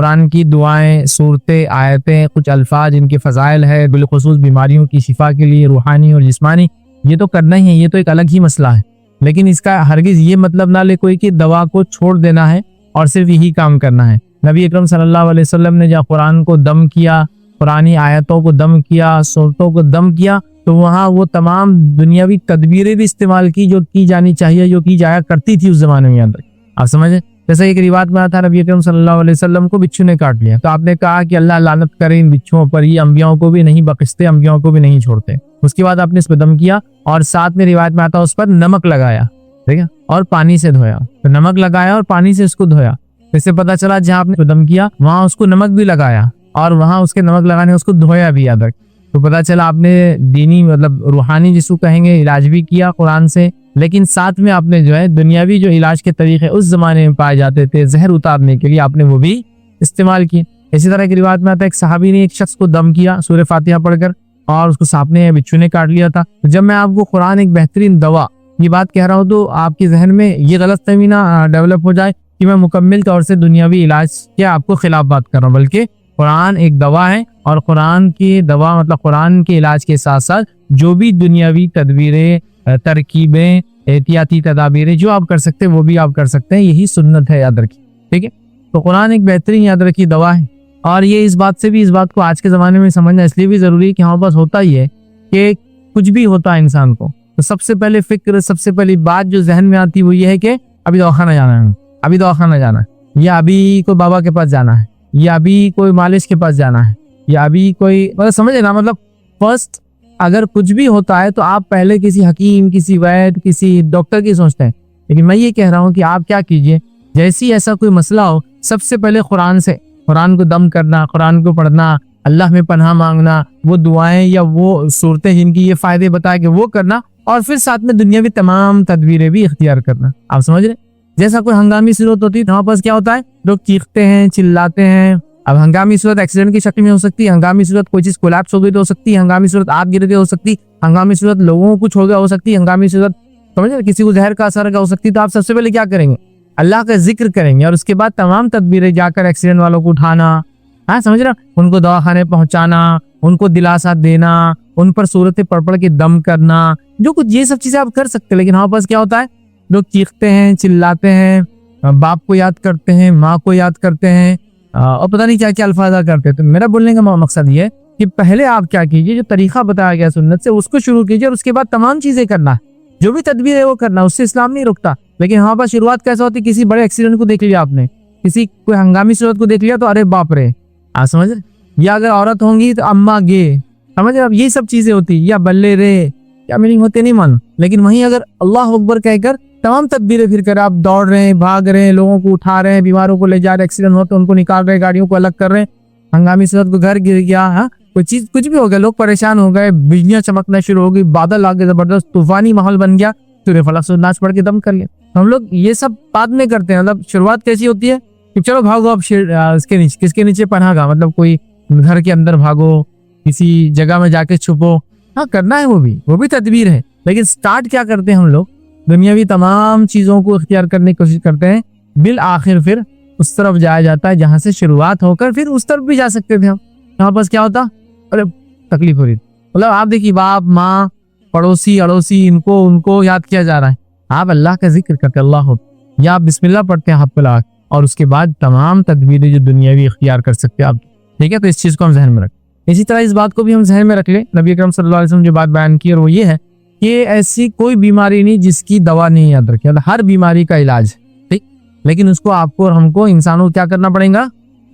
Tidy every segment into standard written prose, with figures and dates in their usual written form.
कुरान की दुआएं, सूरतें, आयतें, कुछ अल्फाज इनके फ़ज़ाइल है बिलखुसूस बीमारियों की शिफा के लिए, रूहानी और जिस्मानी, ये तो करना ही है, ये तो एक अलग ही मसला है। लेकिन इसका हरगिज़ ये मतलब ना ले कोई कि दवा को छोड़ देना है और सिर्फ यही काम करना है। नबी अकरम सल्लल्लाहु अलैहि वसल्लम ने जहाँ कुरान को दम किया, कुरानी आयतों को दम किया, सूरतों को दम किया, तो वहाँ वो तमाम दुनियावी तदबीरें भी इस्तेमाल की जो की जानी चाहिए, जो की जाया करती थी उस जमाने में। अंदर आप समझे, जैसे एक रिवायत में आता, नबी अकरम सल्लल्लाहु अलैहि वसल्लम को बिच्छू ने काट लिया, तो आपने कहा कि अल्लाह लानत करे इन बिच्छुओं पर, ये अंबियाओं को भी नहीं बख्शते, अंबियाओं को भी नहीं छोड़ते। उसके बाद आपने इस पर दम किया और साथ में रिवायत में आता उस पर नमक लगाया, ठीक है, और पानी से धोया। तो नमक लगाया और पानी से उसको धोया, इससे पता चला जहाँ आपने दम किया वहां उसको नमक भी लगाया और वहां उसके नमक लगाने उसको धोया भी, याद रख। तो पता चला आपने दीनी मतलब रूहानी जिसको कहेंगे इलाज भी किया कुरान से, लेकिन साथ में आपने जो है दुनियावी जो इलाज के तरीके उस जमाने में पाए जाते थे जहर उतारने के लिए, आपने वो भी इस्तेमाल किए। इसी तरह की रिवायत में आता है एक सहाबी ने एक शख्स को दम किया सूरह फातिहा पढ़कर और उसको सांप ने बिच्छू ने काट लिया था। तो जब मैं आपको कुरान एक बेहतरीन दवा ये बात कह रहा हूँ तो आपके जहन में ये गलतफहमी ना डेवलप हो जाए कि मैं मुकम्मल तौर से दुनियावी इलाज के आपको खिलाफ बात कर रहा हूँ, बल्कि कुरान एक दवा है और कुरान की दवा मतलब कुरान के इलाज के साथ साथ जो भी दुनियावी तदबीरें, तरकीबें, एहतियाती तदाबीरें जो आप कर सकते हैं वो भी आप कर सकते हैं, यही सुन्नत है, याद रखिए, ठीक है। तो कुरान एक बेहतरीन याद रखिए दवा है। और ये इस बात को आज के ज़माने में समझना इसलिए भी ज़रूरी है कि हमारे पास होता ही है कि कुछ भी होता है इंसान को तो सबसे पहले फिक्र, सबसे पहली बात जो जहन में आती है वो ये है कि अभी दवाखाना जाना है, अभी दवाखाना जाना है, या अभी कोई बाबा के पास जाना है, या अभी कोई मालिश के पास जाना है, या अभी कोई मतलब समझे ना, मतलब फर्स्ट अगर कुछ भी होता है तो आप पहले किसी हकीम, किसी वैद्य, किसी डॉक्टर की सोचते हैं। लेकिन मैं ये कह रहा हूँ कि आप क्या कीजिए, जैसी ऐसा कोई मसला हो सबसे पहले कुरान को दम करना, कुरान को पढ़ना, अल्लाह में पनाह मांगना, वो दुआएं या वो सूरतें जिनकी ये फायदे बताए कि वो करना, और फिर साथ में दुनियावी तमाम तदबीरें भी इख्तियार करना। आप समझ रहे, जैसा कोई हंगामी सूरत होती है वहाँ पर क्या होता है, लोग चीखते हैं, चिल्लाते हैं। अब हंगामी सूरत एक्सीडेंट की शक्ल में हो सकती है, हंगामी सूरत कोई चीज कोलैप्स हो गई तो हो सकती है, हंगामी सूरत आग गिर गई हो सकती है, हंगामी सूरत लोगों को कुछ हो गया हो सकती है, हंगामी सूरत समझ रहे किसी को जहर का असर हो सकती है। तो आप सबसे पहले क्या करेंगे, अल्लाह का जिक्र करेंगे और उसके बाद तमाम तदबीरें, जाकर एक्सीडेंट वालों को उठाना, हाँ समझ रहा, उनको दवाखाने पहुंचाना, उनको दिलासा देना, उन पर सूरतें पढ़ के दम करना, जो कुछ ये सब चीजें आप कर सकते हैं। लेकिन हमारे पास क्या होता है, लोग चीखते हैं, चिल्लाते हैं, बाप को याद करते हैं, माँ को याद करते हैं और पता नहीं क्या क्या अल्फाजा करते हैं। तो मेरा बोलने का मकसद ये है कि पहले आप क्या कीजिए, जो तरीका बताया गया सुन्नत से उसको शुरू कीजिए और उसके बाद तमाम चीजें करना है, जो भी तदबीर है वो करना, उससे इस्लाम नहीं रुकता। लेकिन हमारे पास शुरुआत कैसे होती, किसी बड़े एक्सीडेंट को देख लिया आपने, किसी कोई हंगामी सूरत को देख लिया तो अरे बाप रे, आप समझ रहे, या अगर औरत होंगी तो अम्मा गे, समझ रहे, अब ये सब चीजें होती, या बल्ले रे, क्या मीनिंग होते नहीं मालूम। लेकिन वहीं अगर अल्लाह अकबर कहकर तमाम तदबीरें फिर कर आप दौड़ रहे हैं, भाग रहे हैं, लोगों को उठा रहे हैं, बीमारों को ले जा रहे हैं, एक्सीडेंट हो तो उनको निकाल रहे हैं, गाड़ियों को अलग कर रहे हैं, हंगामी सूरत को घर गिर गया, हाँ कोई चीज कुछ भी हो गया, लोग परेशान हो गए, बिजलियां चमकना शुरू हो गई, बादल आ गए, जबरदस्त तूफानी माहौल बन गया, सूरह फलक से नाच पढ़ के दम कर लिया। हम लोग ये सब बाद में करते हैं। मतलब शुरुआत कैसी होती है कि चलो भागो अब इसके नीचे, किसके नीचे पनाह, मतलब कोई घर के अंदर भागो, किसी जगह में जाके छुपो, हाँ करना है, वो भी तदबीर है। लेकिन स्टार्ट क्या करते हैं हम लोग, दुनियावी तमाम चीजों को इख्तियार करने की कोशिश करते हैं, बिल आखिर फिर उस तरफ जाया जाता है जहां से शुरुआत होकर फिर उस तरफ भी जा सकते थे हम। यहाँ पास क्या होता, अरे तकलीफ हो रही, मतलब आप देखिए बाप माँ पड़ोसी अड़ोसी इनको उनको याद किया जा रहा है, आप अल्लाह का जिक्र करते अल्लाह हो, या आप बिस्मिल्लाह पढ़ते हैं हाथ पे लाख, और उसके बाद तमाम तदबीरें जो दुनियावी इख्तियार कर सकते हैं आप, ठीक है। तो इस चीज को हम जहन में रखें। इसी तरह इस बात को भी हम जहन में रख लें, नबी अकरम सल्लल्लाहु अलैहि वसल्लम जो बात बयान की और वो ये है कि ऐसी कोई बीमारी नहीं जिसकी दवा नहीं, याद रखें, मतलब हर बीमारी का इलाज है, ठीक, लेकिन उसको आपको और हमको इंसानों को क्या करना पड़ेगा,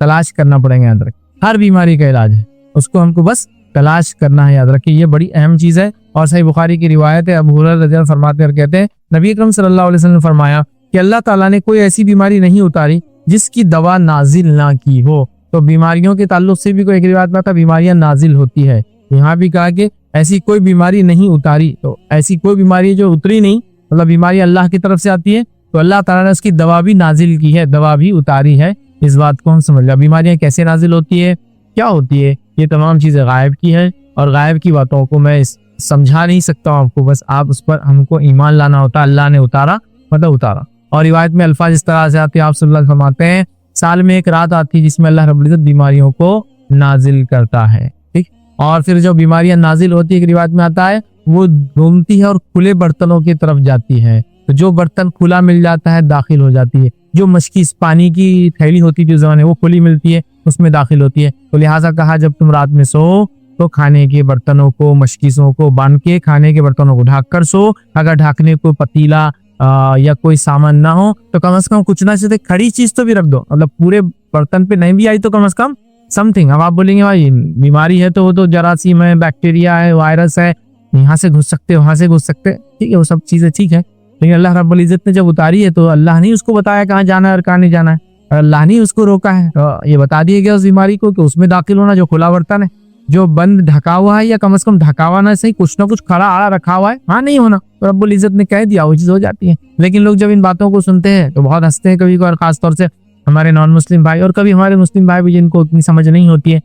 तलाश करना पड़ेगा, याद रखें। हर बीमारी का इलाज है, उसको हमको बस तलाश करना है, याद रखिए, ये बड़ी अहम चीज है। और सही बुखारी की रिवायत है, अबू हुरैरा रज़ियल्लाहु अन्हु फरमाते हैं और कहते हैं नबी अकरम सल्लल्लाहु अलैहि वसल्लम ने फरमाया कि अल्लाह ताला ने कोई ऐसी बीमारी नहीं उतारी जिसकी दवा नाजिल ना की हो। तो बीमारियों के ताल्लुक से भी कोई एक रिवायत में आता, बीमारियां नाजिल होती है, यहाँ भी कहा कि ऐसी कोई बीमारी नहीं उतारी। तो ऐसी कोई बीमारी जो उतरी नहीं, मतलब बीमारी अल्लाह की तरफ से आती है तो अल्लाह ताला ने उसकी दवा भी नाजिल की है, दवा भी उतारी है। इस बात को हम समझ लिया। बीमारियां कैसे नाजिल होती है, क्या होती है, ये तमाम चीजें गायब की है और गायब की बातों को मैं समझा नहीं सकता हूँ आपको, बस आप उस पर हमको ईमान लाना होता है। अल्लाह ने उतारा मतलब उतारा। और रिवायत में अल्फाज इस तरह से आते हैं, आप सल्लल्लाहु अलैहि वसल्लम फरमाते हैं साल में एक रात आती है जिसमें अल्लाह रब्बुल इज्जत बीमारियों को नाजिल करता है। ठीक, और फिर जो बीमारियां नाजिल होती है, एक रिवायत में आता है, वो घूमती है और खुले बर्तनों की तरफ जाती है। तो जो बर्तन खुला मिल जाता है दाखिल हो जाती है। जो मशकी पानी की थैली होती है जो जमाने वो खुली मिलती है उसमें दाखिल होती है। तो लिहाजा कहा जब तुम रात में सो तो खाने के बर्तनों को, मशकीसों को बांध के खाने के बर्तनों को ढक कर सो। अगर ढकने को पतीला या कोई सामान ना हो तो कम से कम कुछ ना से खड़ी चीज तो भी रख दो। मतलब पूरे बर्तन पे नहीं भी आई तो कम से कम समथिंग। अब आप बोलेंगे भाई बीमारी है तो वो तो जरासीम है, बैक्टीरिया है, वायरस है, यहाँ से घुस सकते, वहां से घुस सकते, ठीक है, वो सब चीजें ठीक है। लेकिन अल्लाह रब्बुल इज्जत ने जब उतारी है तो अल्लाह ने उसको बताया कहाँ जाना है और कहाँ नहीं जाना है। अल्लाह ने उसको रोका है। तो ये बता दिया गया उस बीमारी को कि उसमें दाखिल होना जो खुला बर्तन है, जो बंद ढका हुआ है या कम से कम ढका हुआ ना सही, कुछ ना कुछ खड़ा आड़ा रखा हुआ है, हाँ नहीं होना। तो रब्बुल इज्जत ने कह दिया, वो चीज हो जाती है। लेकिन लोग जब इन बातों को सुनते हैं तो बहुत हंसते हैं कभी कभार, खासतौर से हमारे नॉन मुस्लिम भाई और कभी हमारे मुस्लिम भाई भी जिनको उतनी समझ नहीं होती है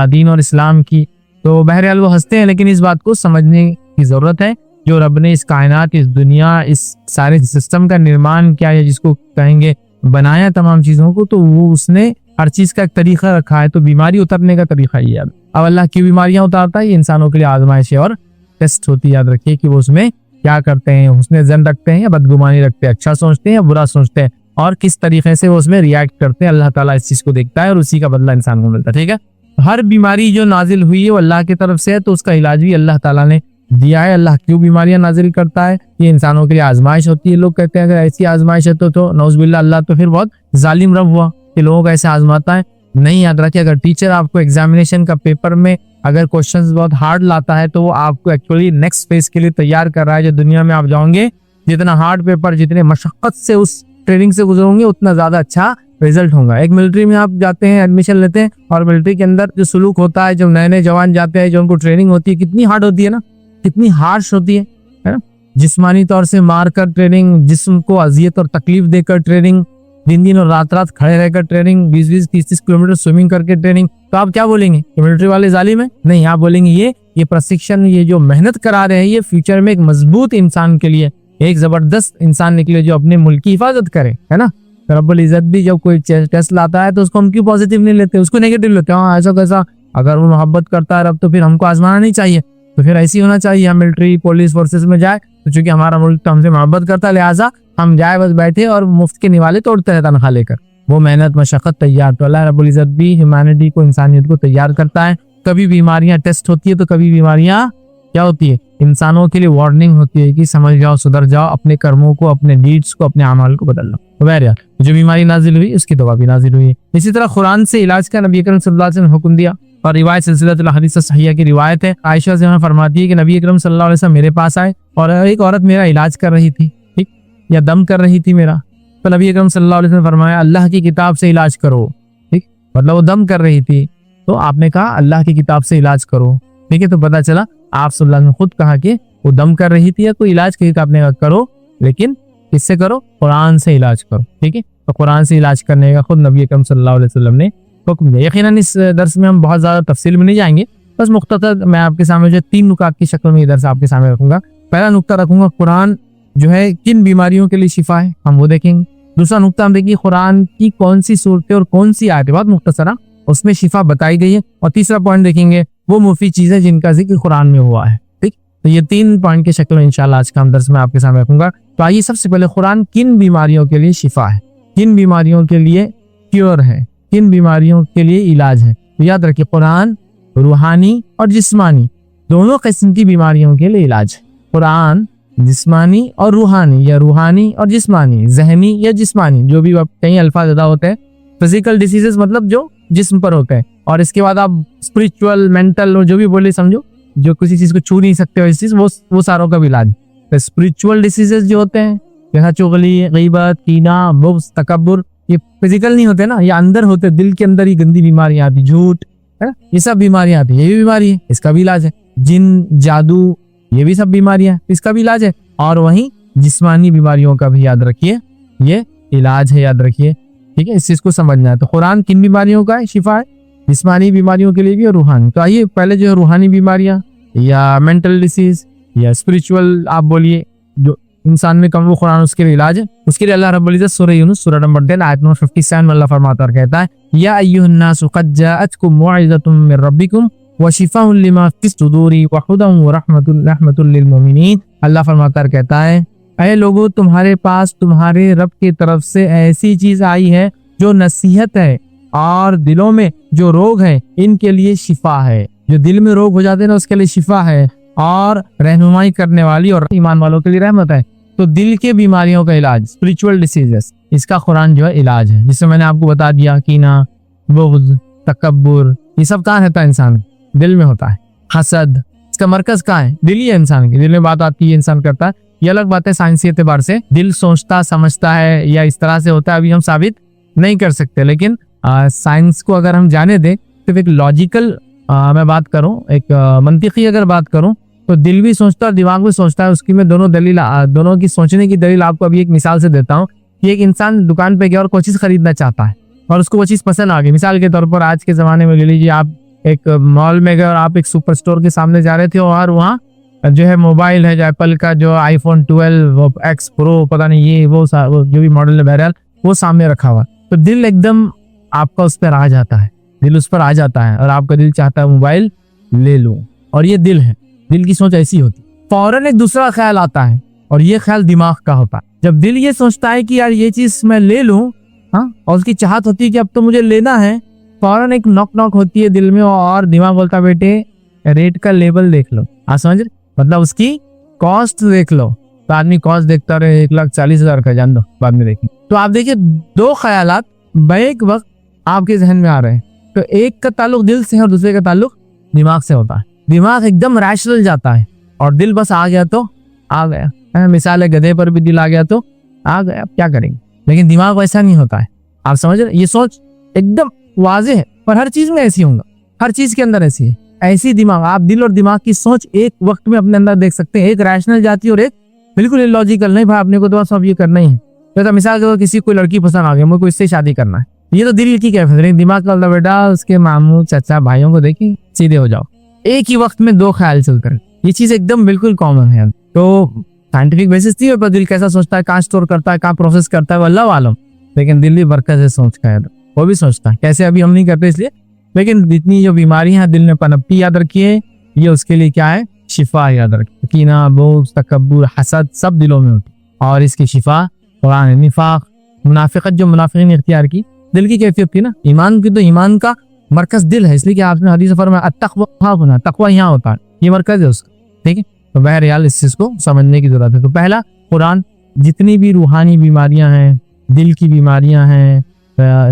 दीन और इस्लाम की। तो बहरहाल वो हंसते हैं, लेकिन इस बात को समझने की जरूरत है। जो रब ने इस कायनात, इस दुनिया, इस सारे सिस्टम का निर्माण किया है, जिसको कहेंगे बनाया तमाम चीजों को, तो वो उसने हर चीज का एक तरीका रखा है। तो बीमारी उतरने का तरीका ही है। अब अल्लाह की बीमारियां उतारता है, ये इंसानों के लिए आजमाइश है और टेस्ट होती है। याद रखिए कि वो उसमें क्या करते हैं, हुस्न ज़न रखते हैं या बदगुमानी रखते हैं, अच्छा सोचते हैं या बुरा सोचते हैं, और किस तरीके से वो उसमें रिएक्ट करते हैं। अल्लाह ताला इस चीज को देखता है और उसी का बदला इंसान को मिलता है। ठीक है, हर बीमारी जो नाजिल हुई है वो अल्लाह की तरफ से है, तो उसका इलाज भी अल्लाह ताला ने दिया है। अल्लाह क्यों बीमारियां नाजिल करता है, ये इंसानों के लिए आजमाइश होती है। लोग कहते हैं अगर ऐसी आजमाइश है तो नौजुबिल्लाह अल्लाह तो फिर बहुत जालिम रब हुआ कि लोगों को ऐसे आजमाता है। नहीं, याद रखिए अगर टीचर आपको एग्जामिनेशन का पेपर में अगर क्वेश्चंस बहुत हार्ड लाता है तो वो आपको एक्चुअली नेक्स्ट फेज के लिए तैयार कर रहा है। जो दुनिया में आप जाओगे, जितना हार्ड पेपर, जितने मशक्कत से उस ट्रेनिंग से गुजरोगे, उतना ज्यादा अच्छा रिजल्ट होगा। एक मिलिट्री में आप जाते हैं, एडमिशन लेते हैं, और मिलिट्री के अंदर जो सुलूक होता है, जो नए नए जवान जाते हैं, जो उनको ट्रेनिंग होती है, कितनी हार्ड होती है ना, कितनी हार्श होती है ना। जिस्मानी तौर से मार कर ट्रेनिंग, जिस्म को अजियत और तकलीफ देकर ट्रेनिंग, दिन दिन और रात रात खड़े रहकर ट्रेनिंग, 20-20, 30-30 किलोमीटर स्विमिंग करके ट्रेनिंग। तो आप क्या बोलेंगे कि मिलिट्री वाले जालिम है? नहीं, आप बोलेंगे ये प्रशिक्षण, ये जो मेहनत करा रहे हैं, ये फ्यूचर में एक मजबूत इंसान के लिए, एक जबरदस्त इंसान निकले जो अपने मुल्क की हिफाजत करे, है ना। रब्बुल इज्जत भी जब कोई टेस्ट लाता है तो उसको हम क्यों पॉजिटिव नहीं लेते, उसको नेगेटिव लेते हैं। हाँ, ऐसा कैसा, अगर वो मोहब्बत करता है रब तो फिर हमको आजमाना नहीं चाहिए। तो फिर ऐसी होना चाहिए, हम मिलिट्री पुलिस फोर्सेस में जाए तो चूंकि हमारा मुल्क तो हमसे मोहब्बत करता है, लिहाजा हम जाए बस बैठे और मुफ्त के निवाले तोड़ते हैं तनख्वाह लेकर। वो मेहनत मशक्कत तैयार, तो अल्लाह रब्बुल इज्जत भी ह्यूमैनिटी को, इंसानियत को तैयार करता है। कभी बीमारियां टेस्ट होती है तो कभी बीमारियां क्या होती है, इंसानों के लिए वार्निंग होती है कि समझ जाओ, सुधर जाओ, अपने कर्मों को, अपने डीड्स को, अपने अमाल को बदल लो। तो बहरहाल जो बीमारी नाजिल हुई उसकी दवा भी नाजिल हुई है। इसी तरह कुरान से इलाज का नबी अकरम सल्लल्लाहु अलैहि वसल्लम ने हुक्म दिया, और रिवायत सिलसिलतुल हदीस सहिहा की रिवायत है। आयशा से हमें फरमाती है कि नबी अकरम सल्लल्लाहु अलैहि वसल्लम मेरे पास आए और एक औरत मेरा इलाज कर रही थी, ठीक, या दम कर रही थी मेरा। तो नबी अकरम सल्लल्लाहु अलैहि वसल्लम ने फरमाया अल्लाह की किताब से इलाज करो, ठीक, मतलब वो दम कर रही थी तो आपने कहा अल्लाह की किताब से इलाज करो, ठीक है। तो पता चला आप सल्लल्लाहु अलैहि वसल्लम ने खुद कहा कि वो दम कर रही थी या कोई इलाज की आपने कहा करो, लेकिन किससे करो, कुरान से इलाज करो, ठीक है। तो कुरान से इलाज करने का खुद नबी अकरम सल्लल्लाहु अलैहि वसल्लम ने हुक्म दिया। यकीनन इस दर्स में हम बहुत ज्यादा तफसील में नहीं जाएंगे, बस मुख्तसर मैं आपके सामने जो 3 नुकात की शक्ल में इधर से आपके सामने रखूंगा। पहला नुक्ता रखूंगा कुरान जो है किन बीमारियों के लिए शिफा है, हम वो देखेंगे। दूसरा नुक्ता हम देखिए कुरान की कौन सी सूरतें और कौन सी आयतें, बहुत मुख्तसरा उसमें शिफा बताई गई है। और तीसरा पॉइंट देखेंगे वो मुफीद चीजें जिनका जिक्र कुरान में हुआ है, ठीक। तो ये 3 पॉइंट की शक्ल में इंशाल्लाह आज का हम दर्स में आपके सामने रखूंगा। तो आइए सबसे पहले कुरान किन बीमारियों के लिए शिफा है, किन बीमारियों के लिए क्योर है, किन बीमारियों के लिए इलाज है। तो याद रखिए कुरान रूहानी और जिस्मानी दोनों किस्म की बीमारियों के लिए इलाज है। कुरान जिस्मानी और रूहानी, या रूहानी और जिस्मानी, जहनी या जिस्मानी, जो भी कई अल्फाज अदा होते हैं। फिजिकल डिसीजेस मतलब जो जिस्म पर होते हैं, और इसके बाद आप स्पिरिचुअल, मेंटल, जो भी बोले समझो, जो किसी चीज को छू नहीं सकते वैसी चीज, वो सारों का भी इलाज। तो स्पिरिचुअल डिसीजेस जो होते हैं जैसा चुगली, गीबत, कीना, बुग़्ज़, तकब्बुर, ये फिजिकल नहीं होते ना, ये अंदर होते, दिल के अंदर ही गंदी बीमारियां आती, झूठ, है, ये सब बीमारियां आती है। ये भी बीमारी है, इसका भी इलाज है। जिन, जादू, ये भी सब बीमारियां, इसका भी इलाज है। और वहीं जिस्मानी बीमारियों का भी याद रखिए, ये इलाज है, याद रखिए, ठीक है। इस चीज को समझना है। तो कुरान किन बीमारियों का है, शिफा है, जिस्मानी बीमारियों के लिए भी और रूहानी। तो आइए पहले जो है रूहानी बीमारियां या मेंटल डिसीज या स्पिरिचुअल आप बोलिए, जो इंसान में कम वो कुरान उसके लिए इलाज है। उसके लिए अल्लाह रब्बुल इज्जत सूरह यूनुस सूरह नंबर 10 आयत नंबर 57 में अल्लाह फरमाता और कहता है, या अय्युहन्नास क़द जाअतकुम मौइज़तुम मिर रब्बिकुम व शिफ़ाउन लिमा फ़िस सुदूरि व हुदन व रहमतुल लिल मोमिनीन। अल्लाह फरमाता और कहता है, ऐ लोगों, तुम्हारे पास तुम्हारे रब की तरफ से ऐसी चीज आई है जो नसीहत है, और दिलों में जो रोग है इनके लिए शिफा है। जो दिल में रोग हो जाते हैं ना, उसके लिए शिफा है, और रहनुमाई करने वाली और ईमान वालों के लिए रहमत है। तो दिल के बीमारियों का इलाज, स्पिरिचुअल डिसीजेस, इसका कुरान जो है इलाज है। जिससे मैंने आपको बता दिया, कीना, बुग़्ज़, तकब्बुर, ये सब कहाँ रहता है? इंसान दिल में होता है। हसद, इसका मरकज कहाँ है? दिल ही है। इंसान के दिल में बात आती है, इंसान करता है। ये अलग बात है साइंसी एतबार से, दिल सोचता समझता है या इस तरह से होता है, अभी हम साबित नहीं कर सकते। लेकिन साइंस को अगर हम जाने दें तो एक लॉजिकल मैं बात करूं, एक मंतिकी अगर बात करूं, तो दिल भी सोचता है, दिमाग भी सोचता है। उसकी मैं दोनों की सोचने की दलील आपको अभी एक मिसाल से देता हूँ कि एक इंसान दुकान पे गया और कोई चीज खरीदना चाहता है और उसको वो चीज पसंद आ गई। मिसाल के तौर पर आज के जमाने में ले लीजिए, आप एक मॉल में गए और आप एक सुपर स्टोर के सामने जा रहे थे और वहाँ जो है मोबाइल है, जो एप्पल का जो आईफोन 12 एक्स प्रो, पता नहीं ये वो जो भी मॉडल है, बहरहाल वो सामने रखा हुआ, तो दिल एकदम आपका उस पर आ जाता है, दिल उस पर आ जाता है और आपका दिल चाहता है मोबाइल ले लूं। और ये दिल है, दिल की सोच ऐसी होती है। फौरन एक दूसरा ख्याल आता है और ये ख्याल दिमाग का होता है। जब दिल ये सोचता है कि यार ये चीज मैं ले लूं, हाँ, और उसकी चाहत होती है कि अब तो मुझे लेना है, फौरन एक नॉक नॉक होती है दिल में और दिमाग बोलता है, बेटे रेट का लेबल देख लो। आप समझ रहे? मतलब उसकी कॉस्ट देख लो। तो आदमी कॉस्ट देखता रहे, 1,40,000 का, जान दो बाद में देखेंगे। तो आप देखिए, दो ख्यालात बैक वक्त आपके जहन में आ रहे हैं। तो एक का ताल्लुक दिल से है और दूसरे का ताल्लुक दिमाग से होता है। दिमाग एकदम रैशनल जाता है और दिल बस आ गया तो आ गया। मिसाल है, गधे पर भी दिल आ गया तो आ गया, अब क्या करेंगे। लेकिन दिमाग वैसा नहीं होता है। आप समझ रहे? ये सोच एकदम वाजे है, पर हर चीज में ऐसी होगा, हर चीज के अंदर ऐसी है। ऐसी दिमाग, आप दिल और दिमाग की सोच एक वक्त में अपने अंदर देख सकते हैं। एक रैशनल जाती है और एक बिल्कुल इलॉजिकल। नहीं भाई, अपने को तो सब ये करना ही है। तो मिसाल के किसी कोई लड़की पसंद आ गई, मुझे को इससे शादी करना है, ये तो दिल की कैफियत है। दिमाग का बोलता बेटा उसके मामू चाचा भाइयों को देखी, सीधे हो जाओ। एक ही वक्त में दो ख्याल चलते हैं। ये चीज एकदम बिल्कुल कॉमन है। तो साइंटिफिक बेसिस नहीं है, पर दिल कैसा सोचता है, कहाँ स्टोर करता है, कहाँ प्रोसेस करता है, वो अल्लाह वालम। लेकिन दिल भी बरकत है सोच का है, वो भी सोचता है। कैसे अभी हम नहीं करते इसलिए, लेकिन जितनी जो बीमारियां हैं दिल में पनपती, याद रखिए ये उसके लिए क्या है? शिफा। याद रखिए, कीना, बुग़्ज़, तकब्बुर, हसद सब दिलों में होती है और इसकी शिफा कुरान है। निफाक, मुनाफिकत जो मुनाफिकीन ने इख्तियार की, दिल की कैफियत थी ना। ईमान की तो ईमान का मरकज दिल है, इसलिए कि आपने हदीस फरमाया अत्तक़वा हुना, तक़वा यहाँ होता है, ये मरकज है उसका। ठीक है, तो बहरहाल इस चीज को समझने की जरूरत है। तो पहला, कुरान जितनी भी रूहानी बीमारियां हैं, दिल की बीमारियां हैं,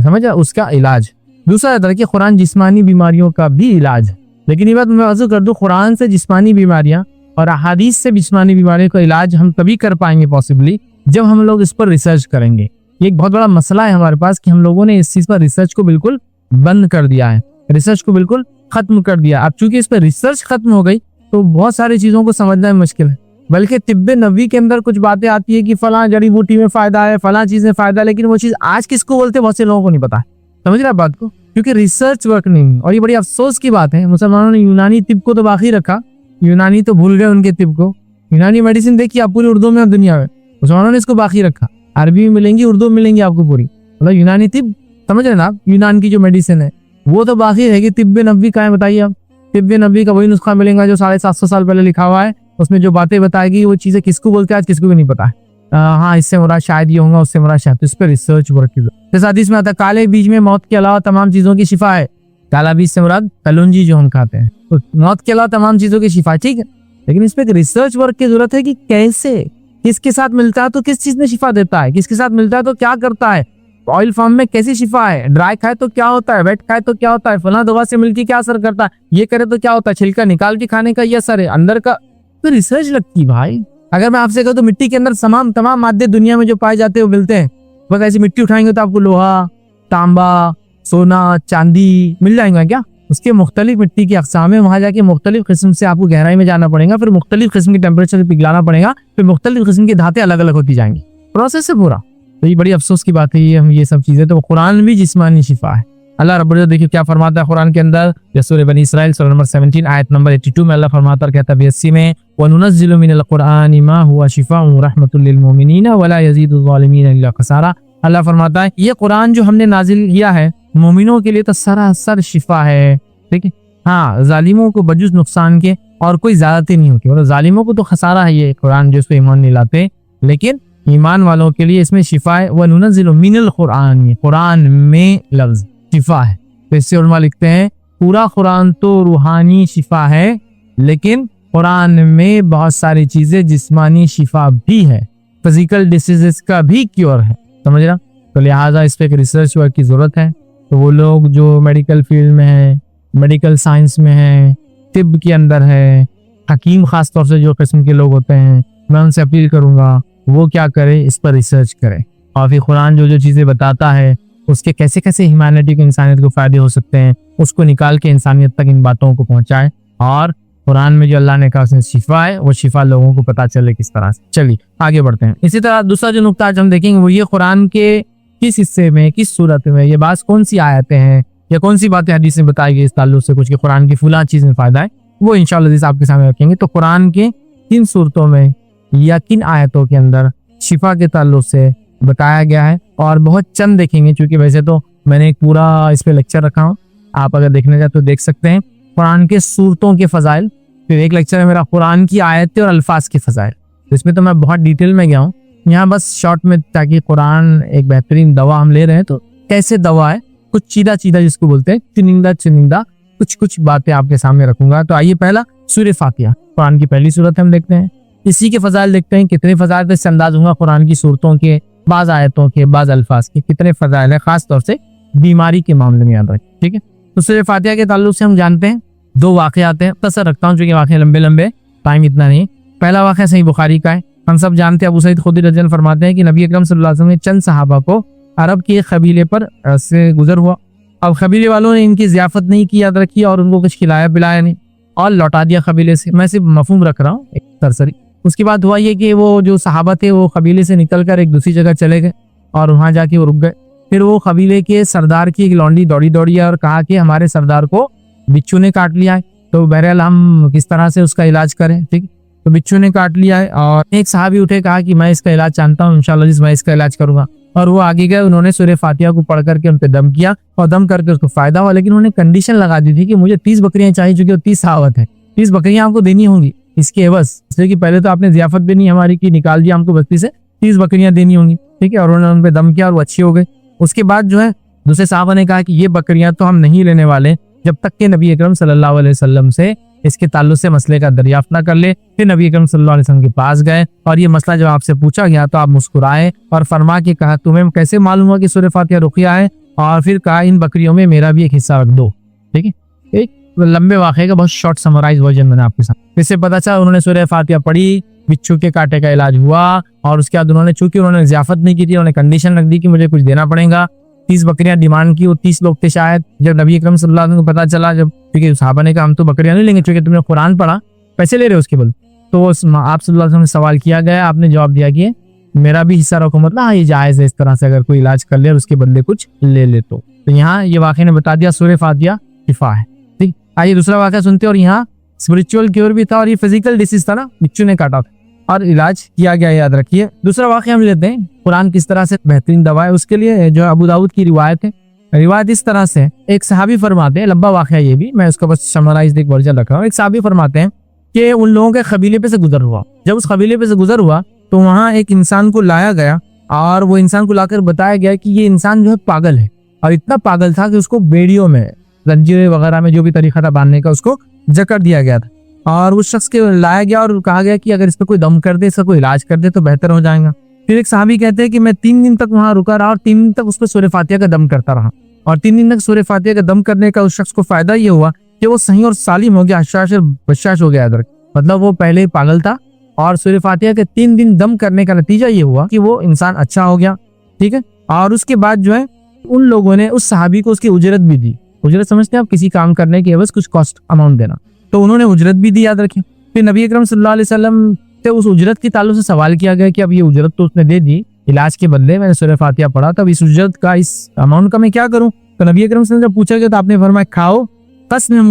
समझा, उसका इलाज। दूसरा याद रखिए, कुरान जिस्मानी बीमारियों का भी इलाज है। लेकिन ये बात मैं अर्ज़ कर दूं, कुरान से जिस्मानी बीमारियां और अहादीस से जिस्मानी बीमारियों का इलाज हम तभी कर पाएंगे पॉसिबली जब हम लोग इस पर रिसर्च करेंगे। ये एक बहुत बड़ा मसला है हमारे पास कि हम लोगों ने इस चीज पर रिसर्च को बिल्कुल बंद कर दिया है, रिसर्च को बिल्कुल खत्म कर दिया। अब चूंकि इस पर रिसर्च खत्म हो गई तो बहुत सारी चीजों को समझना मुश्किल है। बल्कि तिब्बे नबी के अंदर कुछ बातें आती है कि फलां जड़ी बूटी में फायदा है, फलां चीज में फायदा है, लेकिन वो चीज आज किसको बोलते हैं बहुत से लोगों को नहीं पता है। समझ रहे आप बात को? क्योंकि रिसर्च वर्क नहीं। और ये बड़ी अफसोस की बात है, मुसलमानों ने यूनानी तिब को तो बाकी रखा, यूनानी तो भूल गए उनके तिब को। यूनानी मेडिसिन देखिए आप पूरी उर्दू में और दुनिया में, मुसलमानों ने इसको बाकी रखा। अरबी में मिलेंगी, उर्दू में मिलेंगी आपको पूरी, मतलब यूनानी तिब, समझ रहे ना आप? यूनान की जो मेडिसिन है वो तो बाकी रहेगी। तिब्बे नबी का है बताइए आप? तिब्बे नबी का वही नुस्खा मिलेगा जो 750 साल पहले लिखा हुआ है। उसमें जो बातें बताएगी वो चीजें किसको बोलते हैं आज किसको भी नहीं पता है। हाँ, इससे मुराद शायद ये होगा, उससे मुराद शायद, तो इस पर रिसर्च वर्क की जरूरत। जैसे हदीस में आता है, काले बीज में मौत के अलावा तमाम चीजों की शिफा है। काला बीज से मुराद कलौंजी जो हम खाते हैं, तो मौत के अलावा तमाम चीजों की शिफा, ठीक है। लेकिन इस पे एक रिसर्च वर्क की जरूरत है कि कैसे, किसके साथ मिलता है तो किस चीज में शिफा देता है, किसके साथ मिलता है तो क्या करता है, ऑयल फॉर्म में कैसी शिफा है, ड्राई खाए तो क्या होता है, वेट खाए तो क्या होता है, फला दवा से मिलकर क्या असर करता है, ये करे तो क्या होता है, छिलका निकाल के खाने का ये असर है, अंदर का तो रिसर्च लगती है भाई। अगर मैं आपसे कहूँ तो मिट्टी के अंदर तमाम मादे दुनिया में जो पाए जाते हैं वो मिलते हैं। बस ऐसी मिट्टी उठाएंगे तो आपको लोहा, तांबा, सोना, चांदी मिल जाएंगे क्या? उसके मुख्तलिफ मिट्टी की अक़साम है, वहां जाके मुख्तलिफ किस्म से आपको गहराई में जाना पड़ेगा, फिर मुख्तलिफ किस्म की टेम्परेचर पे पिघलाना पड़ेगा, फिर मुख्तलिफ किस्म की धातें अलग अलग होती जाएंगी, प्रोसेस है पूरा। तो ये बड़ी अफसोस की बात है, ये सब चीजें। तो कुरान भी जिस्मानी शिफा है, अल्लाह रब्बुल इज्जत देखिए क्या फरमाता है कुरान के अंदर, सूरह बनी इसराइल सूरह नंबर 17 आयत नंबर 82 में अल्लाह फरमाता है, कहता है 82 में, वनुनज़्ज़िलु मिनल कुरआनि मा हुवा शिफ़ाउन व रहमतुल लिल मुमिनीन व ला यज़ीदुज़ ज़ालिमीन इल्ला खसारा। अल्लाह फरमाता है ये कुरान जो हमने नाजिल किया है मोमिनों के लिए तो सरासर शिफा है, ठीक है। हाँ, जालिमों को बजुज नुकसान के और कोई ज्यादती नहीं होती, मतलब जालिमों को तो खसारा है ये कुरान जो इसको ईमान नहीं लाते, लेकिन ईमान वालों के लिए इसमें शिफा है। वनुनज़्ज़िलु मिनल कुरआन, कुरान में लफ्ज शिफा है। तो इससे उलमा लिखते हैं पूरा कुरान तो रूहानी शिफा है, लेकिन कुरान में बहुत सारी चीजें जिस्मानी शिफा भी है, फिजिकल डिसीजेस का भी क्योर है, समझ रहा। तो लिहाजा इस पे एक रिसर्च वर्क की जरूरत है। तो वो लोग जो मेडिकल फील्ड में है, मेडिकल साइंस में है, तिब के अंदर है, हकीम खास तौर से जो किस्म के लोग होते हैं, मैं उनसे अपील करूंगा वो क्या करे, इस पर रिसर्च करें और फिर कुरान जो जो चीजें बताता है उसके कैसे कैसे ह्यूमैनिटी को, इंसानियत को फायदे हो सकते हैं, उसको निकाल के इंसानियत तक इन बातों को पहुंचाए। और कुरान में जो अल्लाह ने कहा उसमें शिफा है, वो शिफा लोगों को पता चले किस तरह से। चलिए आगे बढ़ते हैं। इसी तरह दूसरा जो नुक्ता आज हम देखेंगे वो ये कुरान के किस हिस्से में, किस सूरत में, ये बात कौन सी आयतें हैं या कौन सी बातें हदीस में बताई गई इस ताल्लुक से कुछ कि कुरान की फुला चीज में फायदा है, वो इंशाअल्लाह आपके सामने रखेंगे। तो कुरान के किन सूरतों में या किन आयतों के अंदर शिफा के ताल्लुक से बताया गया है, और बहुत चंद देखेंगे क्योंकि वैसे तो मैंने एक पूरा इस पे लेक्चर रखा हूँ, आप अगर देखने जाए तो देख सकते हैं। कुरान के सूरतों के फजाइल, फिर एक लेक्चर है मेरा कुरान की आयतें और अल्फाज के फजाइल, तो इसमें तो मैं बहुत डिटेल में गया हूँ। यहाँ बस शॉर्ट में, ताकि कुरान एक बेहतरीन दवा हम ले रहे हैं तो कैसे दवा है, कुछ चीदा चीदा जिसको बोलते हैं, चुनिंदा चुनिंदा कुछ कुछ बातें आपके सामने रखूंगा। तो आइए पहला सूरह फातिहा, कुरान की पहली सूरत हम देखते हैं, इसी के फजाइल देखते हैं कितने फजाइल, इससे अंदाज होगा कुरान की सूरतों के, बाज आयतों के, बाज अल्फाज के कितने फजाइल है, खास तौर से बीमारी के मामले में याद रखें, ठीक है। तो सूरह फातिहा के ताल्लुक से हम जानते हैं दो वाक़यात हैं, तसर रखता हूँ क्योंकि वाक़े लंबे लंबे, टाइम इतना नहीं। पहला वाक़या सही बुखारी का है, हम सब जानते हैं, अबू सईद खुदरी रज़ियल्लाहु अन्हु फरमाते हैं कि नबी अकरम सल्लल्लाहु अलैहि वसल्लम ने चंद सहाबा को अरब के एक कबीले पर से गुजर हुआ। अब कबीले वालों ने इनकी ज़ियाफत नहीं की, याद रखी, और उनको कुछ खिलाया पिलाया नहीं और लौटा दिया कबीले से। मैं सिर्फ मफहूम रख रहा हूँ एक सरसरी। उसके बाद हुआ ये कि वो जो सहाबा थे वो कबीले से निकलकर एक दूसरी जगह चले गए और वहां जाके वो रुक गए। फिर वो कबीले के सरदार की एक लौंडी दौड़ी दौड़ी और कहा कि हमारे सरदार को बिच्छू ने काट लिया है, तो बहरहाल हम किस तरह से उसका इलाज करें, ठीक। तो बिच्छू ने काट लिया है और एक साहबी उठे, कहा कि मैं इसका इलाज जानता हूँ, इंशाअल्लाह मैं इसका इलाज करूंगा। और वो आगे गए, उन्होंने सूरह फातिहा को पढ़ करके उन पे दम किया और दम करके उसको फायदा हुआ। लेकिन उन्होंने कंडीशन लगा दी थी कि मुझे 30 बकरियां चाहिए, चूंकि 30 सहावत है, 30 बकरियां आपको देनी होंगी इसके एवज, इसलिए कि पहले तो आपने जियाफत भी नहीं हमारी की, निकाल दिया हमको बस्ती से, 30 बकरियां देनी होंगी, ठीक है। और उन्होंने उन पे दम किया और वो अच्छी हो गई। उसके बाद जो है दूसरे साहबा ने कहा कि ये बकरियां तो हम नहीं लेने वाले जब तक के नबी अकरम सल्लल्लाहु अलैहि वसल्लम से इसके ताल्लुक से मसले का दरियाफ्त ना कर ले। फिर नबी अकरम सल्लल्लाहु अलैहि वसल्लम के पास गए और ये मसला जब आपसे पूछा गया तो आप मुस्कुराए और फरमा के कहा तुम्हें कैसे मालूम हुआ कि सूरह फातिहा रुकिया है, और फिर कहा इन बकरियों में मेरा भी एक हिस्सा रख दो, ठीक है। एक लंबे वाक़े का बहुत शॉर्ट समराइज वर्जन मैंने आपके साथ। इससे पता चला उन्होंने सूरह फातिहा पढ़ी, बिच्छू के कांटे का इलाज हुआ, और उसके बाद उन्होंने, चूंकि उन्होंने ज़ियाफत नहीं की थी, उन्होंने कंडीशन रख दी कि मुझे कुछ देना पड़ेगा। 30 बकरियां डिमांड की, वो 30 लोग थे शायद। जब नबी अकरम सल्लल्लाहु अलैहि वसल्लम को पता चला, जब क्योंकि साहबा ने कहा हम तो बकरियां नहीं लेंगे क्योंकि तुमने कुरान पढ़ा, पैसे ले रहे हो उसके बदले, तो आप सल्लल्लाहु अलैहि वसल्लम से सवाल किया गया, आपने जवाब दिया कि मेरा भी हिस्सा रखो, मतलब हाँ ये जायज़ है इस तरह से, अगर कोई इलाज कर ले और उसके बदले कुछ ले ले तो यहाँ ये वाक़े ने बता दिया सूरह फातिहा शिफा है, ठीक। आइए दूसरा वाक़ा सुनते हैं। और यहाँ स्पिरिचुअल क्योर भी था और ये फिजिकल डिसीज था ना, बिच्छू ने काटा था और इलाज किया गया, याद रखिए। दूसरा वाक़या हम लेते हैं, कुरान किस तरह से बेहतरीन दवा है, उसके लिए जो अबू दाऊद की रिवायत है। रिवायत इस तरह से, एक सहाबी फरमाते हैं, लंबा वाक़या ये भी, मैं उसका बस समराइज्ड एक वर्जन रख रहा हूँ। एक सहाबी फरमाते हैं कि उन लोगों के कबीले पे से गुजर हुआ, जब उस कबीले पे से गुजर हुआ तो वहाँ एक इंसान को लाया गया और वो इंसान को लाकर बताया गया कि ये इंसान जो है पागल है, और इतना पागल था कि उसको बेड़ियों में, जंजीरें वगैरह में जो भी तरीका था बांधने का, उसको जकड़ दिया गया था। और उस शख्स के लाया गया और कहा गया कि अगर इस पर कोई दम कर दे, इसका कोई इलाज कर दे तो बेहतर हो जाएगा। फिर एक साहबी कहते हैं कि मैं 3 दिन तक वहां रुका रहा और 3 दिन तक उस पर सूरह फातिहा का दम करता रहा, और 3 दिन तक सूरह फातिहा का दम करने का उस शख्स को फायदा ये हुआ कि वो सही और सालिम हो गया, हशाश और बशाश हो गया। मतलब वो पहले ही पागल था और सूरह फातिहा के 3 दिन दम करने का नतीजा ये हुआ कि वो इंसान अच्छा हो गया, ठीक है। और उसके बाद जो है उन लोगों ने उस सहाबी को उसकी उजरत भी दी। उजरत समझते हैं आप, किसी काम करने की एवज कुछ कॉस्ट अमाउंट देना, तो उन्होंने उजरत भी दी, याद रखें। फिर नबी अकरम सल्लल्लाहु अलैहि वसल्लम से उस उजरत के ताल्लुक से सवाल किया गया कि अब ये उजरत तो उसने दे दी, इलाज के बदले मैंने सूरह फातिहा पढ़ा, तब इस उजरत का, इस अमाउंट का मैं क्या करूं। तो नबी अकरम सल्लल्लाहु अलैहि वसल्लम जब पूछा गया तो आपने फरमाया खाओ, कसम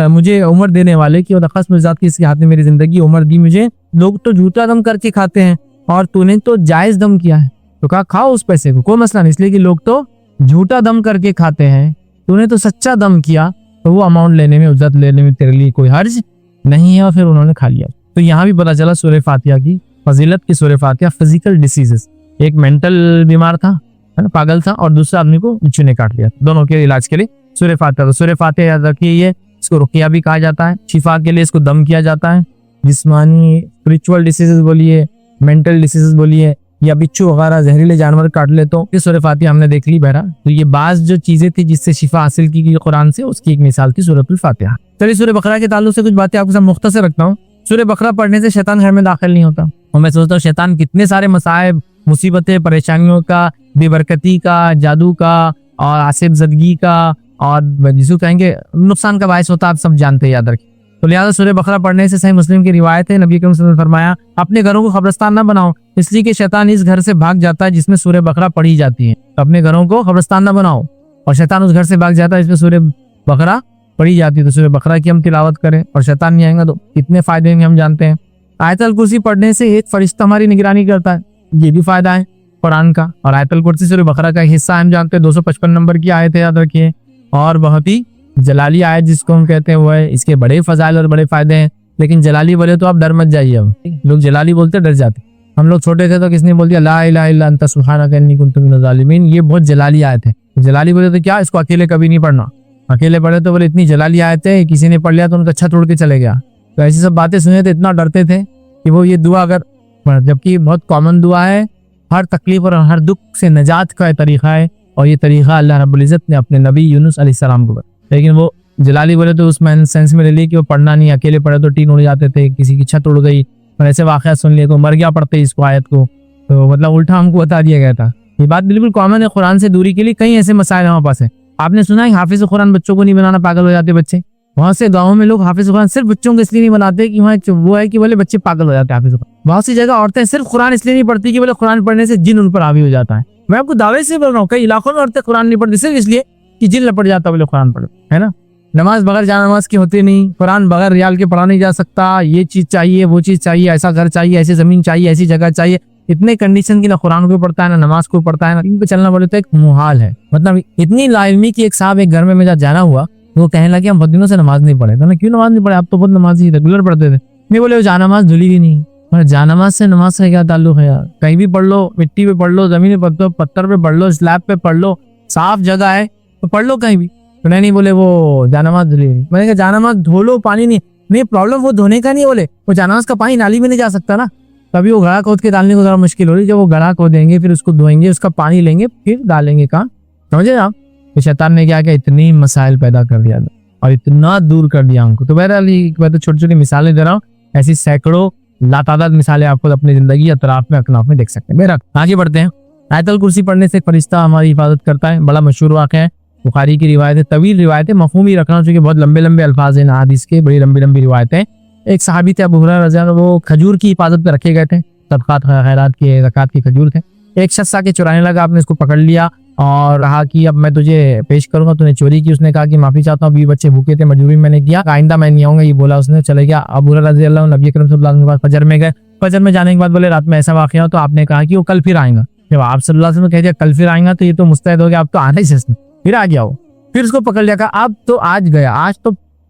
मुझे उम्र देने वाले की और कसम ज़ात की इसके हाथ में मेरी जिंदगी उम्र दी मुझे, लोग तो झूठा दम करके खाते हैं और तूने तो जायज दम किया है। तो कहा खाओ उस पैसे को, कोई मसला नहीं, इसलिए कि लोग तो झूठा दम करके खाते हैं, तूने तो सच्चा दम किया, तो वो अमाउंट लेने में, उज्जत लेने में तेरे लिए कोई हर्ज नहीं है। और फिर उन्होंने खा लिया। तो यहाँ भी पता चला सूरह फातिहा की फजीलत की। सूरह फातिहा फिजिकल डिसीजेस, एक मेंटल बीमार था, है ना, पागल था, और दूसरा आदमी को बिच्छू ने काट लिया, दोनों के इलाज के लिए सूरह फातिहा। तो सूरह फातिहा याद रखिए, ये इसको रुकिया भी कहा जाता है, शिफा के लिए इसको दम किया जाता है। जिस्मानी स्पिरिचुअल डिसीजेस बोलिए, मेंटल डिसीजेस बोलिए, या बिच्छू वगैरह जहरीले जानवर काट ले तो ये सूरह फातिहा हमने देख ली बहरा। तो ये बाज जो चीजें थी जिससे शिफा हासिल की गई कुरान से, उसकी एक मिसाल थी सूरह फातिहा। चलिए सूरह बकरा के ताल्लुक से कुछ बातें आपके साथ मुख्तसर रखता हूँ। सूरह बकरा पढ़ने से शैतान घर में दाखिल नहीं होता, और मैं सोचता हूँ शैतान कितने सारे मसाइब, मुसीबतें, परेशानियों का, बेबरकती का, जादू का और आसिफ जदगी का और जिसको कहेंगे नुकसान का बायस होता है, आप सब जानते हैं, याद रखिए। तो लिहाजा सूरह बकरा पढ़ने से, सही मुस्लिम की रिवायत है, नबी करीम सल्लल्लाहु अलैहि वसल्लम ने फरमाया अपने घरों को कब्रिस्तान न बनाओ, इसलिए कि शैतान इस घर से भाग जाता है जिसमें सूरह बकरा पढ़ी जाती है। तो अपने घरों को कब्रिस्तान न बनाओ, और शैतान उस घर से भाग जाता है जिसमें सूरह बकरा पढ़ी जाती है। तो सूरह बकरा की हम तिलावत करें और शैतान नहीं आएगा तो कितने फायदे होंगे हम जानते हैं। आयतल कुर्सी पढ़ने से एक फरिश्ता हमारी निगरानी करता है, ये भी फायदा है कुरान का। और आयतल कुर्सी सूरह बकरा का हिस्सा हम जानते हैं, 255 नंबर की आयत है, याद रखिए। और बहुत ही जलाली आयत जिसको हम कहते हैं वो है, इसके बड़े फजाइल और बड़े फायदे हैं। लेकिन जलाली बोले तो आप डर मत जाइए, अब लोग जलाली बोलते डर जाते। हम लोग छोटे थे तो किसने बोल दिया ला इलाहा इल्ला अंता सुब्हानका इन्नी कुन्तु मिनज़ ज़ालिमीन, ये बहुत जलाली आयत है। जलाली बोले तो क्या, इसको अकेले कभी नहीं पढ़ना, अकेले पढ़े तो बोले इतनी जलाली आयत है, किसी ने पढ़ लिया तो उनका अच्छा तोड़ के चले गया। तो ऐसी सब बातें सुने थे, इतना डरते थे कि वो ये दुआ अगर, जबकि बहुत कॉमन दुआ है, हर तकलीफ और हर दुख से नजात का तरीका है, और ये तरीका अल्लाह रब्बुल इज्जत ने अपने नबी यूनुस अलैहिस्सलाम को बताया। लेकिन वो जलाली बोले तो उस सेंस में ले ली कि वो पढ़ना नहीं, अकेले पढ़े तो टीन उड़ जाते थे, किसी की छत उड़ गई, और ऐसे वाक़या सुन लिए तो मर गया पढ़ते इसको आयत को, तो मतलब उल्टा हमको बता दिया गया था। ये बात बिल्कुल कॉमन है। कुरान से दूरी के लिए कई ऐसे मसाइल हमारे पास है। आपने सुना है हाफिज कुरान बच्चों को नहीं बनाना, पागल हो जाते बच्चे। वहाँ से गाँव में लोग हाफिज कुरान सिर्फ बच्चों को इसलिए नहीं बनाते कि वहाँ वो है कि बोले बच्चे पागल हो जाते हैं हाफिज कुरान। बहुत सी जगह औरतें सिर्फ कुरान इसलिए नहीं पढ़ती कि बोले कुरान पढ़ने से जिन उन पर हावी हो जाता है। मैं आपको दावे से बोल रहा हूँ, कई इलाकों में औरतें कुरान नहीं पढ़ती सिर्फ इसलिए कि जिन लपट जाता बोले कुरान पढ़ो, है ना। नमाज बगैर जा नमाज की होती नहीं, कुरान बगैर रियाल के पढ़ा नहीं जा सकता, ये चीज चाहिए, वो चीज चाहिए, ऐसा घर चाहिए, ऐसी जमीन चाहिए, ऐसी जगह चाहिए, इतने कंडीशन की ना कुरान को पढ़ता है ना नमाज को पढ़ता है ना इन पे चलना बोले तो एक मुहाल है। मतलब इतनी लाइल्मी की एक साहब एक घर में मेरा जाना हुआ, वो कहने लगे हम बहुत दिनों से नमाज नहीं पढ़े। तो क्यों नमाज नहीं पढ़े, आप तो बहुत नमाजी रेगुलर पढ़ते थे। नहीं बोले वो जानमाज धुली भी नहीं। जानमाज से नमाज से क्या ताल्लुक है यार, कहीं भी पढ़ लो, मिट्टी पे पढ़ लो, जमीन पे पढ़ लो, पत्थर पे पढ़ लो, स्लैब पे पढ़ लो, साफ जगह है तो पढ़ लो कहीं भी। तो नहीं बोले वो जानमाज धुली नहीं। मैंने कहा जानमाज धो लो, पानी नहीं प्रॉब्लम वो धोने का नहीं, बोले वो जानमाज का पानी नाली में नहीं जा सकता ना, तभी वो घड़ा खोद के डालने को जरा मुश्किल हो रही। जब वो घड़ा खोदेंगे फिर उसको धोएंगे, उसका पानी लेंगे फिर डालेंगे कहाँ, समझे आप। तो शैतान ने क्या किया, इतनी मसाइल पैदा कर दिया और इतना दूर कर दिया हमको। तो बहरहाल मैं तो छोटी छोटी मिसालें दे रहा हूँ, ऐसी सैकड़ों लातादाद मिसालें आपको अपनी जिंदगी अतराफ में अकनाफ में देख सकते हैं। बहरहाल आगे बढ़ते हैं। आयतल कुर्सी पढ़ने से एक फरिश्ता हमारी हिफाजत करता है, बड़ा मशहूर वाक़या है, बुखारी की रिवायत है, तवील रिवायत है, मफहूम ही रखना चाहिए, बहुत लंबे लंबे अल्फाज हैं हदीस के, बड़ी लंबी लंबी रिवायत है। एक सहाबी थे अबू हुरैरा रज़ी अल्लाह अन्हु, वो खजूर की हिफाजत पे रखे गए थे, सदक़ात खैरात के ज़कात के खजूर थे। एक शख्स आके चुराने लगा, आपने इसको पकड़ लिया और कहा कि अब मैं तुझे पेश करूंगा, तूने चोरी की। उसने कहा कि माफी चाहता हूँ, 20 बच्चे भूखे थे, मजबूरी मैंने किया, आइंदा मैं नहीं आऊंगा, ये बोला उसने, चले गया। अबू हुरैरा रज़ी अल्लाह अन्हु नबी अकरम सल्लल्लाहु अलैहि वसल्लम के पास फजर में गए। फजर में जाने के बाद बोले रात में ऐसा वाक़या हो, तो आपने कहा कि वो कल फिर आएगा। जब आप सल्लल्लाहु अलैहि वसल्लम कह दिया कल फिर आएगा तो ये तो मुस्तैद हो गया, आप तो आना ही से, फिर आ गया वो। फिर उसको पकड़ लिया, कहा अब तो आज गया,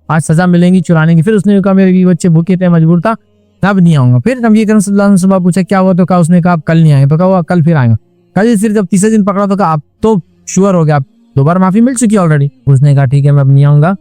आज सजा मिलेगी चुराने की। फिर उसने कहा मेरे 20 बच्चे भूखे थे, मजबूर था, तब नहीं आऊंगा। फिर नबी अकरम सल्लल्लाहु अलैहि वसल्लम पूछा क्या हुआ, तो कहा उसने कहा कल नहीं आएंगे, तो कहा कल फिर आएगा। कल फिर जब तीसरे दिन पकड़ा तो कहा अब तो श्योर हो गया, आप 2 बार माफी मिल चुकी ऑलरेडी। उसने कहा ठीक है मैं अब नहीं आऊंगा,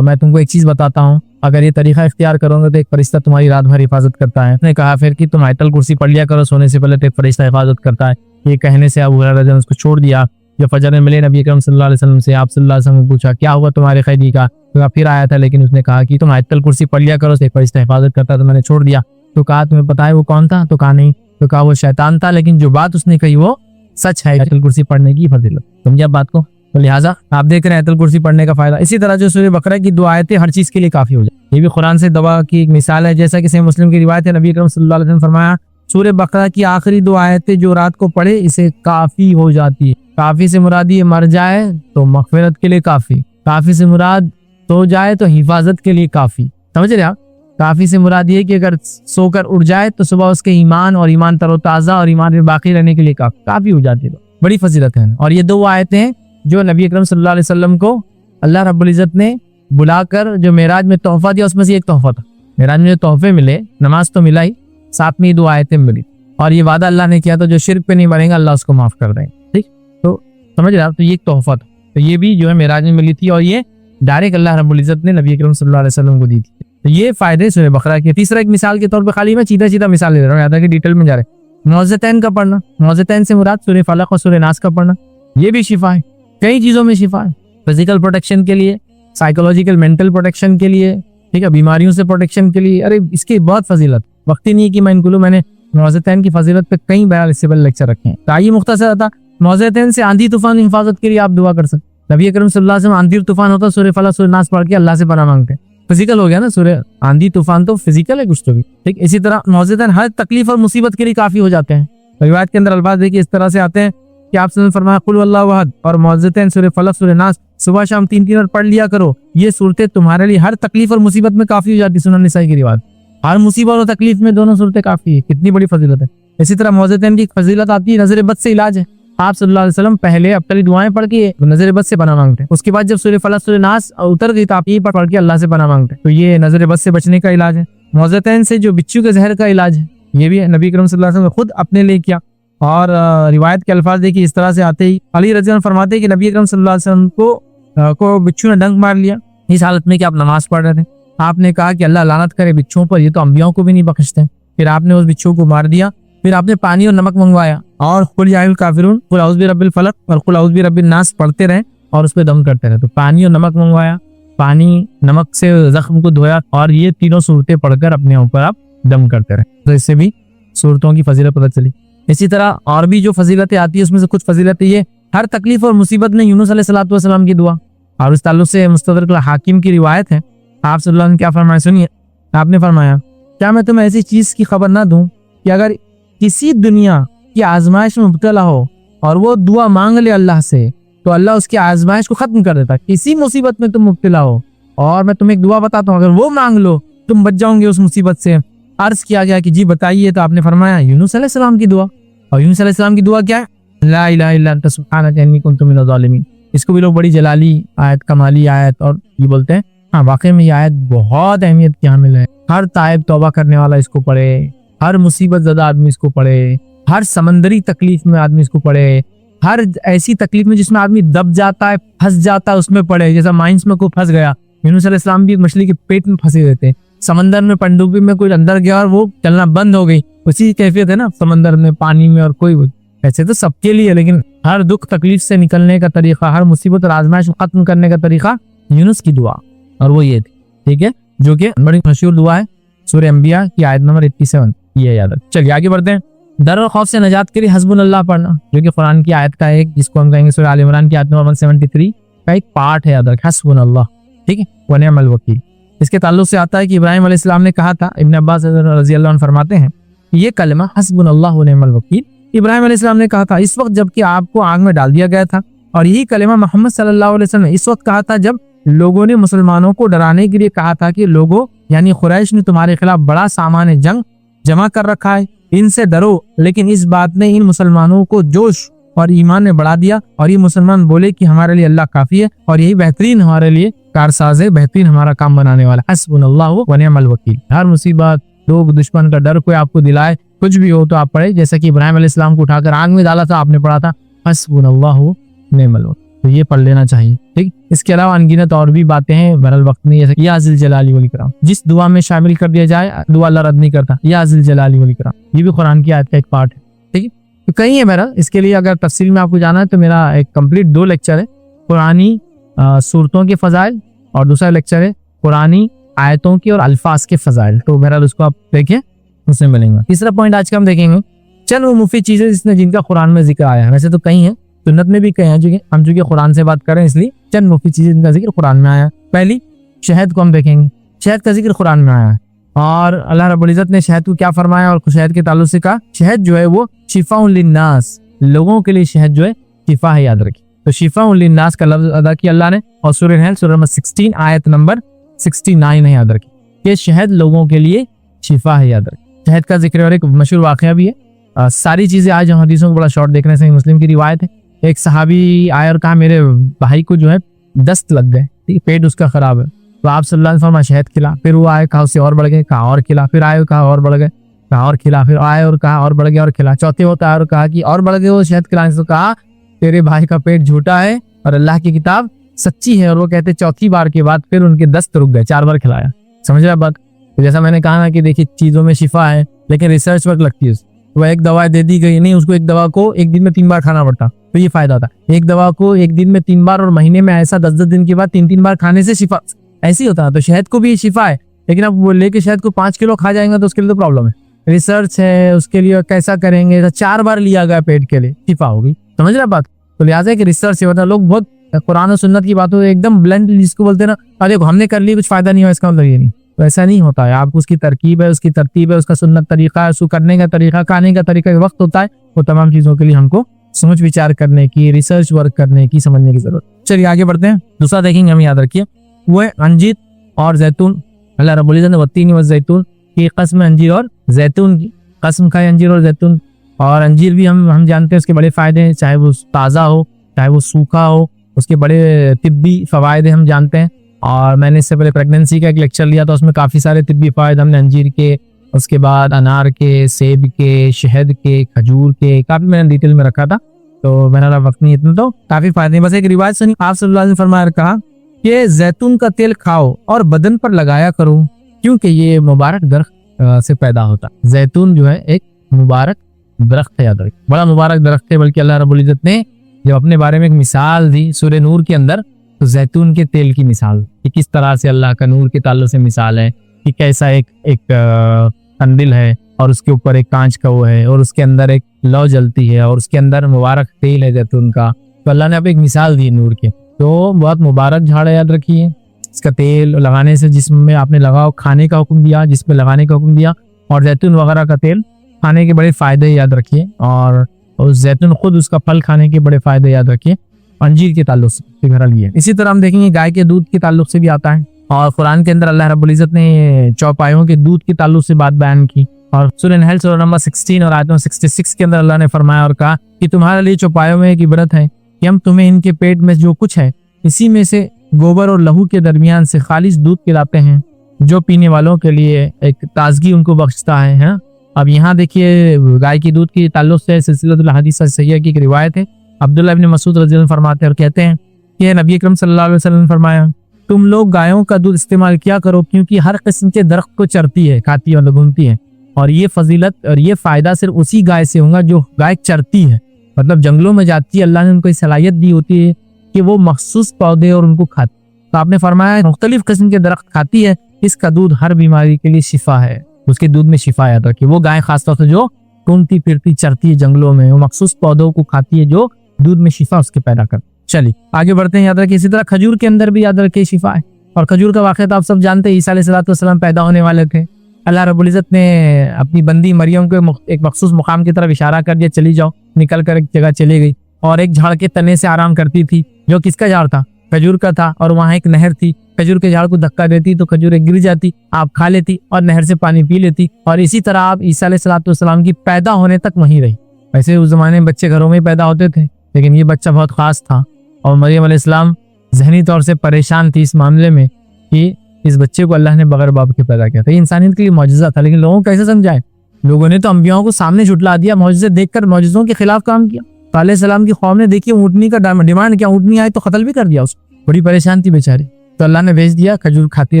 मैं तुमको एक चीज बताता हूँ, अगर ये तरीका इख्तियार करोगे तो एक फरिश्ता तुम्हारी रात भर हिफाजत करता है। उसने कहा फिर कि तुम आयतल कुर्सी पढ़ लिया करो सोने से पहले, तो एक फरिश्ता हिफाजत करता है। ये कहने से अबू हुरैरा ने उसको छोड़ दिया। जब फजर में मिले नबी अकरम सल्लल्लाहु अलैहि वसल्लम से, आप सल्लल्लाहु अलैहि वसल्लम ने पूछा क्या हुआ तुम्हारे खैदी का, तो फिर आया था, लेकिन उसने कहा कि तुम आयतल कुर्सी पढ़ लिया करो, एक फरिश्ता हिफाजत करता, तो मैंने छोड़ दिया। तो कहा तुम्हें पता है वो कौन था, तो कहा नहीं। तो कहा वो शैतान था, लेकिन जो बात उसने कही वो सच है, आयतल कुर्सी पढ़ने की फजीलत। समझिए बात को। तो लिहाजा आप देख रहे हैं आयतल कुर्सी पढ़ने का फायदा। इसी तरह जो सूरह बकरा की 2 आयतें हर चीज के लिए काफी हो जाए, ये भी कुरान से दवा की एक मिसाल है। जैसा कि सही मुस्लिम की रिवायत है, नबी अकरम सल्लल्लाहु अलैहि वसल्लम फरमाया सूरह बकरा की आखिरी 2 आयतें जो रात को पढ़े इसे काफी हो जाती है। काफी से मुराद ये मर जाए तो मगफिरत के लिए काफी, काफी से मुराद सो जाए तो हिफाजत के लिए काफी। समझ रहे आप? काफी से मुराद ये कि अगर सोकर उठ जाए तो सुबह उसके ईमान और ईमान तरोताजा और ईमान में बाकी रहने के लिए काफी हो जाती है। बड़ी फजीलत है। और ये दो आयतें हैं जो नबी अकरम सल्लल्लाहु अलैहि वसल्लम को अल्लाह रब्बुल इज्जत ने बुलाकर जो मेराज में तोहफा दिया, उसमें से एक तोहफा था। मेराज में जो तोहफे मिले, नमाज तो मिला ही, साथ में ये दो आयतें मिली। और ये वादा अल्लाह ने किया था जो शिर्क पे नहीं मरेगा अल्लाह उसको माफ कर देंगे। ठीक, तो समझ रहे आप? तो ये एक तोहफा था, तो ये भी जो है मेराज में मिली थी और ये डायरेक्ट अल्लाह रब्बुल इज्जत ने नबी अकरम सल्लल्लाहु अलैहि वसल्लम को दी थी। तो ये फायदे सूरह बकरा के। तीसरा एक मिसाल के तौर पे, खाली मैं सीधा सीधा मिसाल ले रहा हूँ, याद है कि डिटेल में जा रहे, मुअव्विज़तैन का पढ़ना। मुअव्विज़तैन से मुराद सूरह फलक और सूरह नास का पढ़ना, ये भी शिफा है, कई चीजों में शिफा है। फिजिकल प्रोटेक्शन के लिए, साइकोलॉजिकल मेंटल प्रोटेक्शन के लिए, ठीक है, बीमारियों से प्रोटेक्शन के लिए। अरे इसकी बहुत फजीलत, वक्त ही नहीं कि मैं इनको मैंने मुअव्विज़तैन की फजीलत पे कई बयान इससे पहले लेक्चर रखे हैं। तो आइए मुख्तसर था, मुअव्विज़तैन से आंधी तूफान हिफाजत के लिए आप दुआ कर सकते। नबी अकरम सल्लल्लाहु अलैहि वसल्लम आंधी तूफान होता सूरह फलक सूरह नास पढ़ के अल्लाह से पनाह मांगते हैं। फिजिकल हो गया ना, सूरह आंधी तूफान तो फिजिकल है कुछ तो भी, ठीक। इसी तरह मुअव्विज़तैन हर तकलीफ और मुसीबत के लिए काफी हो जाते हैं। रिवायत के अंदर अल्फाज देखिए इस तरह से आते हैं कि आप फरमाया कुल हुवल्लाहु अहद और मुअव्विज़तैन सूरह फलक सूरह नास सुबह शाम 3-3 बार पढ़ लिया करो। ये सूरतें तुम्हारे लिए हर तकलीफ और मुसीबत में काफी हो जाती है। सुनन निसाई की रिवायत, हर मुसीबत और तकलीफ में दोनों सूरतें काफी है। कितनी बड़ी फजीलत है। इसी तरह मुअव्विज़तैन की फजीलत आती है, नजर बद से इलाज है। आप सल्लल्लाहु अलैहि वसल्लम पहले अब्तली दुआएं पढ़ के नजर बद से पनाह मांगते हैं। उसके बाद जब सूरह फलक सूरह नास उतर गई तो आप ये पढ़ के अल्लाह से पनाह मांगते हैं। तो ये नजर बद से बचने का इलाज है। मुअव्विज़तैन से जो बिच्छू के जहर का इलाज है, ये भी नबी करीम सल्लल्लाहु अलैहि वसल्लम ने खुद अपने लिए किया। और रिवायत के अल्फाज देखिए इस तरह से आते ही, अली रज़ी अल्लाह फरमाते हैं कि नबी अकरम सल्लल्लाहु अलैहि वसल्लम को बिच्छू ने डंक मार लिया, इस हालत में कि आप नमाज पढ़ रहे थे। आपने कहा कि अल्लाह लानत करे बिच्छुओं पर, ये तो अंबियाओं को भी नहीं बख्शते। फिर आपने उस बिच्छू को मार दिया। फिर आपने पानी और नमक मंगवाया और कुल या अय्युहल काफिरून, कुल औज़ु बिरब्बिल फलक और कुल औज़ु बिरब्बिन नास पढ़ते रहे और उस पर दम करते रहे। तो पानी और नमक मंगवाया, पानी नमक से जख्म को धोया और ये तीनों सूरतें पढ़कर अपने ऊपर आप दम करते रहे। तो इससे भी सूरतों की फजीलत पता चली। इसी तरह और भी जो फजीलतें आती है उसमें से कुछ फजीलतें ये, हर तकलीफ और मुसीबत में यूनुस अलैहिस्सलातु वस्सलाम की दुआ। और इस ताल्लुक से मुस्तदरक हाकिम की रिवायत है, आप सल्लल्लाहु अलैहि वसल्लम क्या फरमाया सुनिए। आपने फरमाया, क्या मैं तुम्हें ऐसी चीज की खबर ना दूं कि अगर किसी दुनिया की आजमाइश में मुब्तला हो और वो दुआ मांग ले अल्लाह से तो अल्लाह उसकी आजमाइश को खत्म कर देता। किसी मुसीबत में तुम मुब्तला हो और मैं तुम्हें एक दुआ बताता हूँ, अगर वो मांग लो तुम बच जाओगे उस मुसीबत से। अर्ज किया गया कि जी बताइए, तो आपने फरमाया यूनुस अलैहिस्सलाम की दुआ। और यूनुस अलैहिस्सलाम की दुआ क्या है? ला इलाहा इल्ला अंता सुब्हानका इन्नी कुन्तु मिनज़ ज़ालिमीन। इसको भी लोग बड़ी जलाली आयत, कमाली आयत और ये बोलते हैं। हाँ, वाकई में ये आयत बहुत अहमियत की हामिल है। हर ताइब तौबा करने वाला इसको पढ़े, हर मुसीबत ज़दा आदमी इसको पढ़े, हर समंदरी तकलीफ में आदमी इसको पढ़े, हर ऐसी तकलीफ में जिसमें आदमी दब जाता है, फंस जाता है, उसमें पढ़े। जैसा माइंस में कोई फंस गया, यूनुस अलैहिस्सलाम भी मछली के पेट में फंसे रहते हैं। समंदर में पनडुब्बी में कोई अंदर गया और वो चलना बंद हो गई, उसी कैफियत है ना समंदर में, पानी में। और कोई ऐसे तो सबके लिए, लेकिन हर दुख तकलीफ से निकलने का तरीका, हर मुसीबत और आजमाइश को खत्म करने का तरीका यूनुस की दुआ, और वो ये थी, ठीक है, जो कि बड़ी मशहूर दुआ है, सूरह अंबिया की आयत नंबर 87, ये याद रखें। चलिए आगे बढ़ते हैं। डर और खौफ से नजात के लिए हस्बुनल्लाह पढ़ना, जो कि कुरान की आयत का एक, जिसको हम कहेंगे सूरह आल इमरान की आयत नंबर 173 का एक पार्ट है, याद रखें, हस्बुनल्लाह, ठीक है, व निअमल वकील। इसके ताल्लुक से आता है कि इब्राहिम अलैहिस्सलाम ने कहा था, इब्न अब्बास रज़ी अल्लाह अन्हु फरमाते हैं, ये कलमा हस्बुनल्लाह व निअमल वकील इब्राहिम अलैहिस्सलाम ने कहा था इस वक्त जबकि आपको आग में डाल दिया गया था, और यही कलमा मोहम्मद सल्लल्लाहु अलैहि वसल्लम ने इस वक्त कहा था जब लोगों ने मुसलमानों को डराने के लिए कहा था कि लोगों यानी कुरैश ने तुम्हारे खिलाफ बड़ा सामान जंग जमा कर रखा है, इनसे डरो। लेकिन इस बात ने इन मुसलमानों को जोश और ईमान में बढ़ा दिया, और ये मुसलमान बोले कि हमारे लिए अल्लाह काफी है और यही बेहतरीन हमारे लिए कारसाज है, बेहतरीन हमारा काम बनाने वाला। हस्बुनल्लाहु व निअमल वकील। हर मुसीबत, लोग, दुश्मन का डर कोई आपको दिलाए, कुछ भी हो तो आप पढ़े, जैसा कि इब्राहिम अलैहिस्सलाम को उठाकर आग में डाला था, आपने पढ़ा था हस्बुनल्लाहु व निअमल वकील। तो ये पढ़ लेना चाहिए, ठीक। इसके अलावा अनगिनत और भी बातें हैं बहरहाल वक्त में, जैसे या ज़िल जलाली वल इकराम, जिस दुआ में शामिल कर दिया जाए दुआ अल्लाह रद्द नहीं करता, या ज़िल जलाली वल इकराम, ये भी कुरान की आयत का एक पार्ट है, ठीक है। तो कहीं है बहरहाल, इसके लिए अगर तफसील में आपको जाना है तो मेरा एक कंप्लीट 2 लेक्चर है, कुरानी सूरतों के फजाइल, और दूसरा लेक्चर है कुरानी आयतों की और अल्फाज के फजाइल। तो बहरहाल उसको आप देखें, उसमें मिलेंगे। तीसरा पॉइंट आज का हम देखेंगे चंद वो मुफीद चीजें जिनका कुरान में जिक्र आया है। वैसे तो कई हैं, सुन्नत में भी कई हैं, जो हम चूंकि कुरान से बात कर रहे हैं इसलिए चंद मुफीद चीजें जिनका जिक्र कुरान में आया है। पहली, शहद को हम देखेंगे। शहद का जिक्र कुरान में आया है और अल्लाह रब्बुल इज्जत ने शहद को क्या फरमाया और शहद के ताल्लुक से कहा, शहद जो है वो शिफाउन लिन्नास, लोगों के लिए शहद जो है शिफा है, याद रखिए। तो शिफा लिन्नास का लफ्ज अदा किया अल्लाह ने, और सूरह नहल सूरह नंबर 16 आयत नंबर 69 है, याद रखिए कि शहद लोगों के लिए शिफा है, याद रखिए। शहद का जिक्र और एक मशहूर वाकया भी है। सारी चीजें आज हम हदीसों को बड़ा शॉर्ट देखने से, मुस्लिम की रिवायत है। एक सहाबी आया और कहा मेरे भाई को जो है दस्त लग गए, ठीक, पेट उसका खराब है। तो आप सल्लल्लाहु अलैहि वसल्लम शहद खिला, फिर वो आए, कहा उससे और बढ़ गए, कहा और खिला, फिर आए, कहा और बढ़ गए, कहा और खिला, फिर आए और कहा और बढ़ गया और खिला। चौथे होता है और कहा कि और बढ़ गए, वो शहद खिलाने से कहा तेरे भाई का पेट झूठा है और अल्लाह की किताब सच्ची है। और वो कहते चौथी बार के बाद फिर उनके दस्त रुक गए, 4 बार खिलाया। समझ रहे बात? तो जैसा मैंने कहा ना कि देखिए चीजों में शिफा है, लेकिन रिसर्च वर्क लगती है। तो एक दवा दे दी गई नहीं, उसको एक दवा को एक दिन में 3 बार खाना पड़ता, तो ये फायदा था। एक दवा को एक दिन में 3 बार और महीने में ऐसा 10-10 दिन के बाद 3-3 बार खाने से शिफा ऐसी होता है। तो शहद को भी शिफा है, लेकिन अब वो लेके शहद को 5 किलो खा जाएंगे तो उसके लिए तो प्रॉब्लम है। रिसर्च है उसके लिए, कैसा करेंगे, तो 4 बार लिया गया पेट के लिए, शिफा होगी। समझ रहे बात? तो लिहाजा है कि रिसर्च से होता, लोग बहुत कुरान और सुन्नत की बातों एकदम ब्लंट जिसको बोलते हैं ना, अरे हमने कर ली कुछ फायदा नहीं हुआ, इसका मतलब ये नहीं, तो ऐसा नहीं होता है। आपको उसकी तरकीब है, उसकी तरतीब है, उसका सुन्नत तरीका है, उसको करने का तरीका, खाने का तरीका, वक्त होता है, वो तमाम चीजों के लिए हमको सोच विचार करने की, रिसर्च वर्क करने की, समझने की जरूरत। चलिए आगे बढ़ते हैं। दूसरा देखेंगे, हम याद रखिए, वो है अंजीर और जैतून। अल्लाह रब्बुल इज्जत ने वत्तीन व जैतून की कसम, अंजीर और जैतून की कसम खाई, अंजीर और जैतून। और अंजीर भी हम जानते हैं उसके बड़े फायदे हैं, चाहे वो ताज़ा हो चाहे वो सूखा हो, उसके बड़े तिब्बी फवायदे हम जानते हैं। और मैंने इससे पहले प्रेगनेंसी का एक लेक्चर लिया था, उसमें काफ़ी सारे तिब्बी फायदे हमने अंजीर के, उसके बाद अनार के, सेब के, शहद के, खजूर के, काफ़ी मैंने डिटेल में रखा था, तो मेरा वक्त नहीं इतना, तो काफ़ी फायदे। बस एक रिवायत सुनी, आप सल्लल्लाहु अलैहि वसल्लम फरमाया, कहा कि जैतून का तेल खाओ और बदन पर लगाया करो, क्योंकि ये मुबारक दरख्त से पैदा होता है। जैतून जो है एक मुबारक दरख्त है, याद रखिए, बड़ा मुबारक दरख्त है। बल्कि अल्लाह रब्बुल इज्जत ने जब अपने बारे में एक मिसाल दी सूरह नूर के अंदर, तो जैतून के तेल की मिसाल कि किस तरह से अल्लाह का नूर के ताल्लुक से मिसाल है कि कैसा एक कंदिल है और उसके ऊपर एक कांच का वो है और उसके अंदर एक लौ जलती है और उसके अंदर मुबारक तेल है जैतून का। तो अल्लाह ने अब एक मिसाल दी नूर के, तो बहुत मुबारक झाड़ है, याद रखिए। इसका तेल लगाने से जिस्म में आपने लगाओ, खाने का हुक्म दिया, जिसमें लगाने का हुक्म दिया, और जैतून वगैरह का तेल खाने के बड़े फायदे याद रखिए। और जैतून खुद उसका फल खाने के बड़े फायदे याद रखिए। अंजीर के ताल्लुक से बहरहाल ये। इसी तरह हम देखेंगे गाय के दूध के ताल्लुक से भी आता है, और कुरान के अंदर अल्लाह रब्बुल इज्जत ने चौपायों के दूध के ताल्लुक से बात बयान की। और सूरह नहल सूरह नंबर 16 और आयत नंबर 66 के अंदर अल्लाह ने फरमाया और कहा कि तुम्हारे लिए चौपायों में एक इबरत है कि हम तुम्हें इनके पेट में जो कुछ है इसी में से गोबर और लहू के दरमियान से खालिस दूध पिलाते हैं, जो पीने वालों के लिए एक ताजगी उनको बख्शता है। हाँ? अब यहाँ देखिए गाय की दूध के ताल्लुक से सिलसिलतुल हदीस सहीह की एक रिवायत है। अब्दुल्ला इब्न मसूद रज़ियल्लाहु अन्हु फरमाते हैं और कहते हैं कि नबी अकरम सल्लल्लाहु अलैहि वसल्लम ने फरमाया, तुम लोग गायों का दूध इस्तेमाल किया करो, क्योंकि हर किस्म के दरख्त को चरती है, खाती है, मतलब घूमती है। और ये फजीलत और ये फायदा सिर्फ उसी गाय से होगा जो गाय चरती है, मतलब जंगलों में जाती है। अल्लाह ने उनको सलाहियत दी होती है कि वो मखसूस पौधे और उनको खाती। तो आपने फरमाया मुख्तलिफ किस्म के दरख्त खाती है, इसका दूध हर बीमारी के लिए शिफा है, उसके दूध में शिफा याद रखिए। वो गाय खासतौर से जो घूमती फिरती चरती है जंगलों में, वो मखसूस पौधों को खाती है जो दूध में शिफा उसके पैदा कर। चलिए आगे बढ़ते हैं, याद रखिए। इसी तरह खजूर के अंदर भी याद रखिए शिफा है। और खजूर का वाक़या तो आप सब जानते हैं, ईसा अलैहिस्सलाम पैदा होने वाले थे। अल्लाह रब्बुल इज्जत ने अपनी बंदी मरियम को एक मखसूस मुकाम की तरफ इशारा कर दिया, चली जाओ, निकल कर एक जगह चली गई और एक झाड़ के तने से आराम करती थी, जो किसका झाड़ था? खजूर का था। और वहाँ एक नहर थी, खजूर के झाड़ को धक्का देती तो खजूर गिर जाती, आप खा लेती और नहर से पानी पी लेती। और इसी तरह आप ईसा अलैहिस्सलाम की पैदा होने तक वहीं रही। वैसे उस जमाने में बच्चे घरों में ही पैदा होते थे, लेकिन ये बच्चा बहुत खास था। और मरियम अलैहिस्सलाम ज़हनी तौर से परेशान थी इस मामले में कि इस बच्चे को अल्लाह ने बगैर बाप के पैदा किया था। ये इंसानियत के लिए मौजज़ा था, लेकिन लोगों को कैसे समझाए? लोगों ने तो अंबियाओं को सामने झुटला दिया, मौजज़े देखकर मौजज़ों के खिलाफ काम किया। तो अलैहिस्सलाम की कौम ने देखिए ऊँटनी का डिमांड किया, ऊँटनी आई तो कत्ल भी कर दिया उसको। बड़ी परेशान थी बेचारी, तो अल्लाह ने भेज दिया, खजूर खाती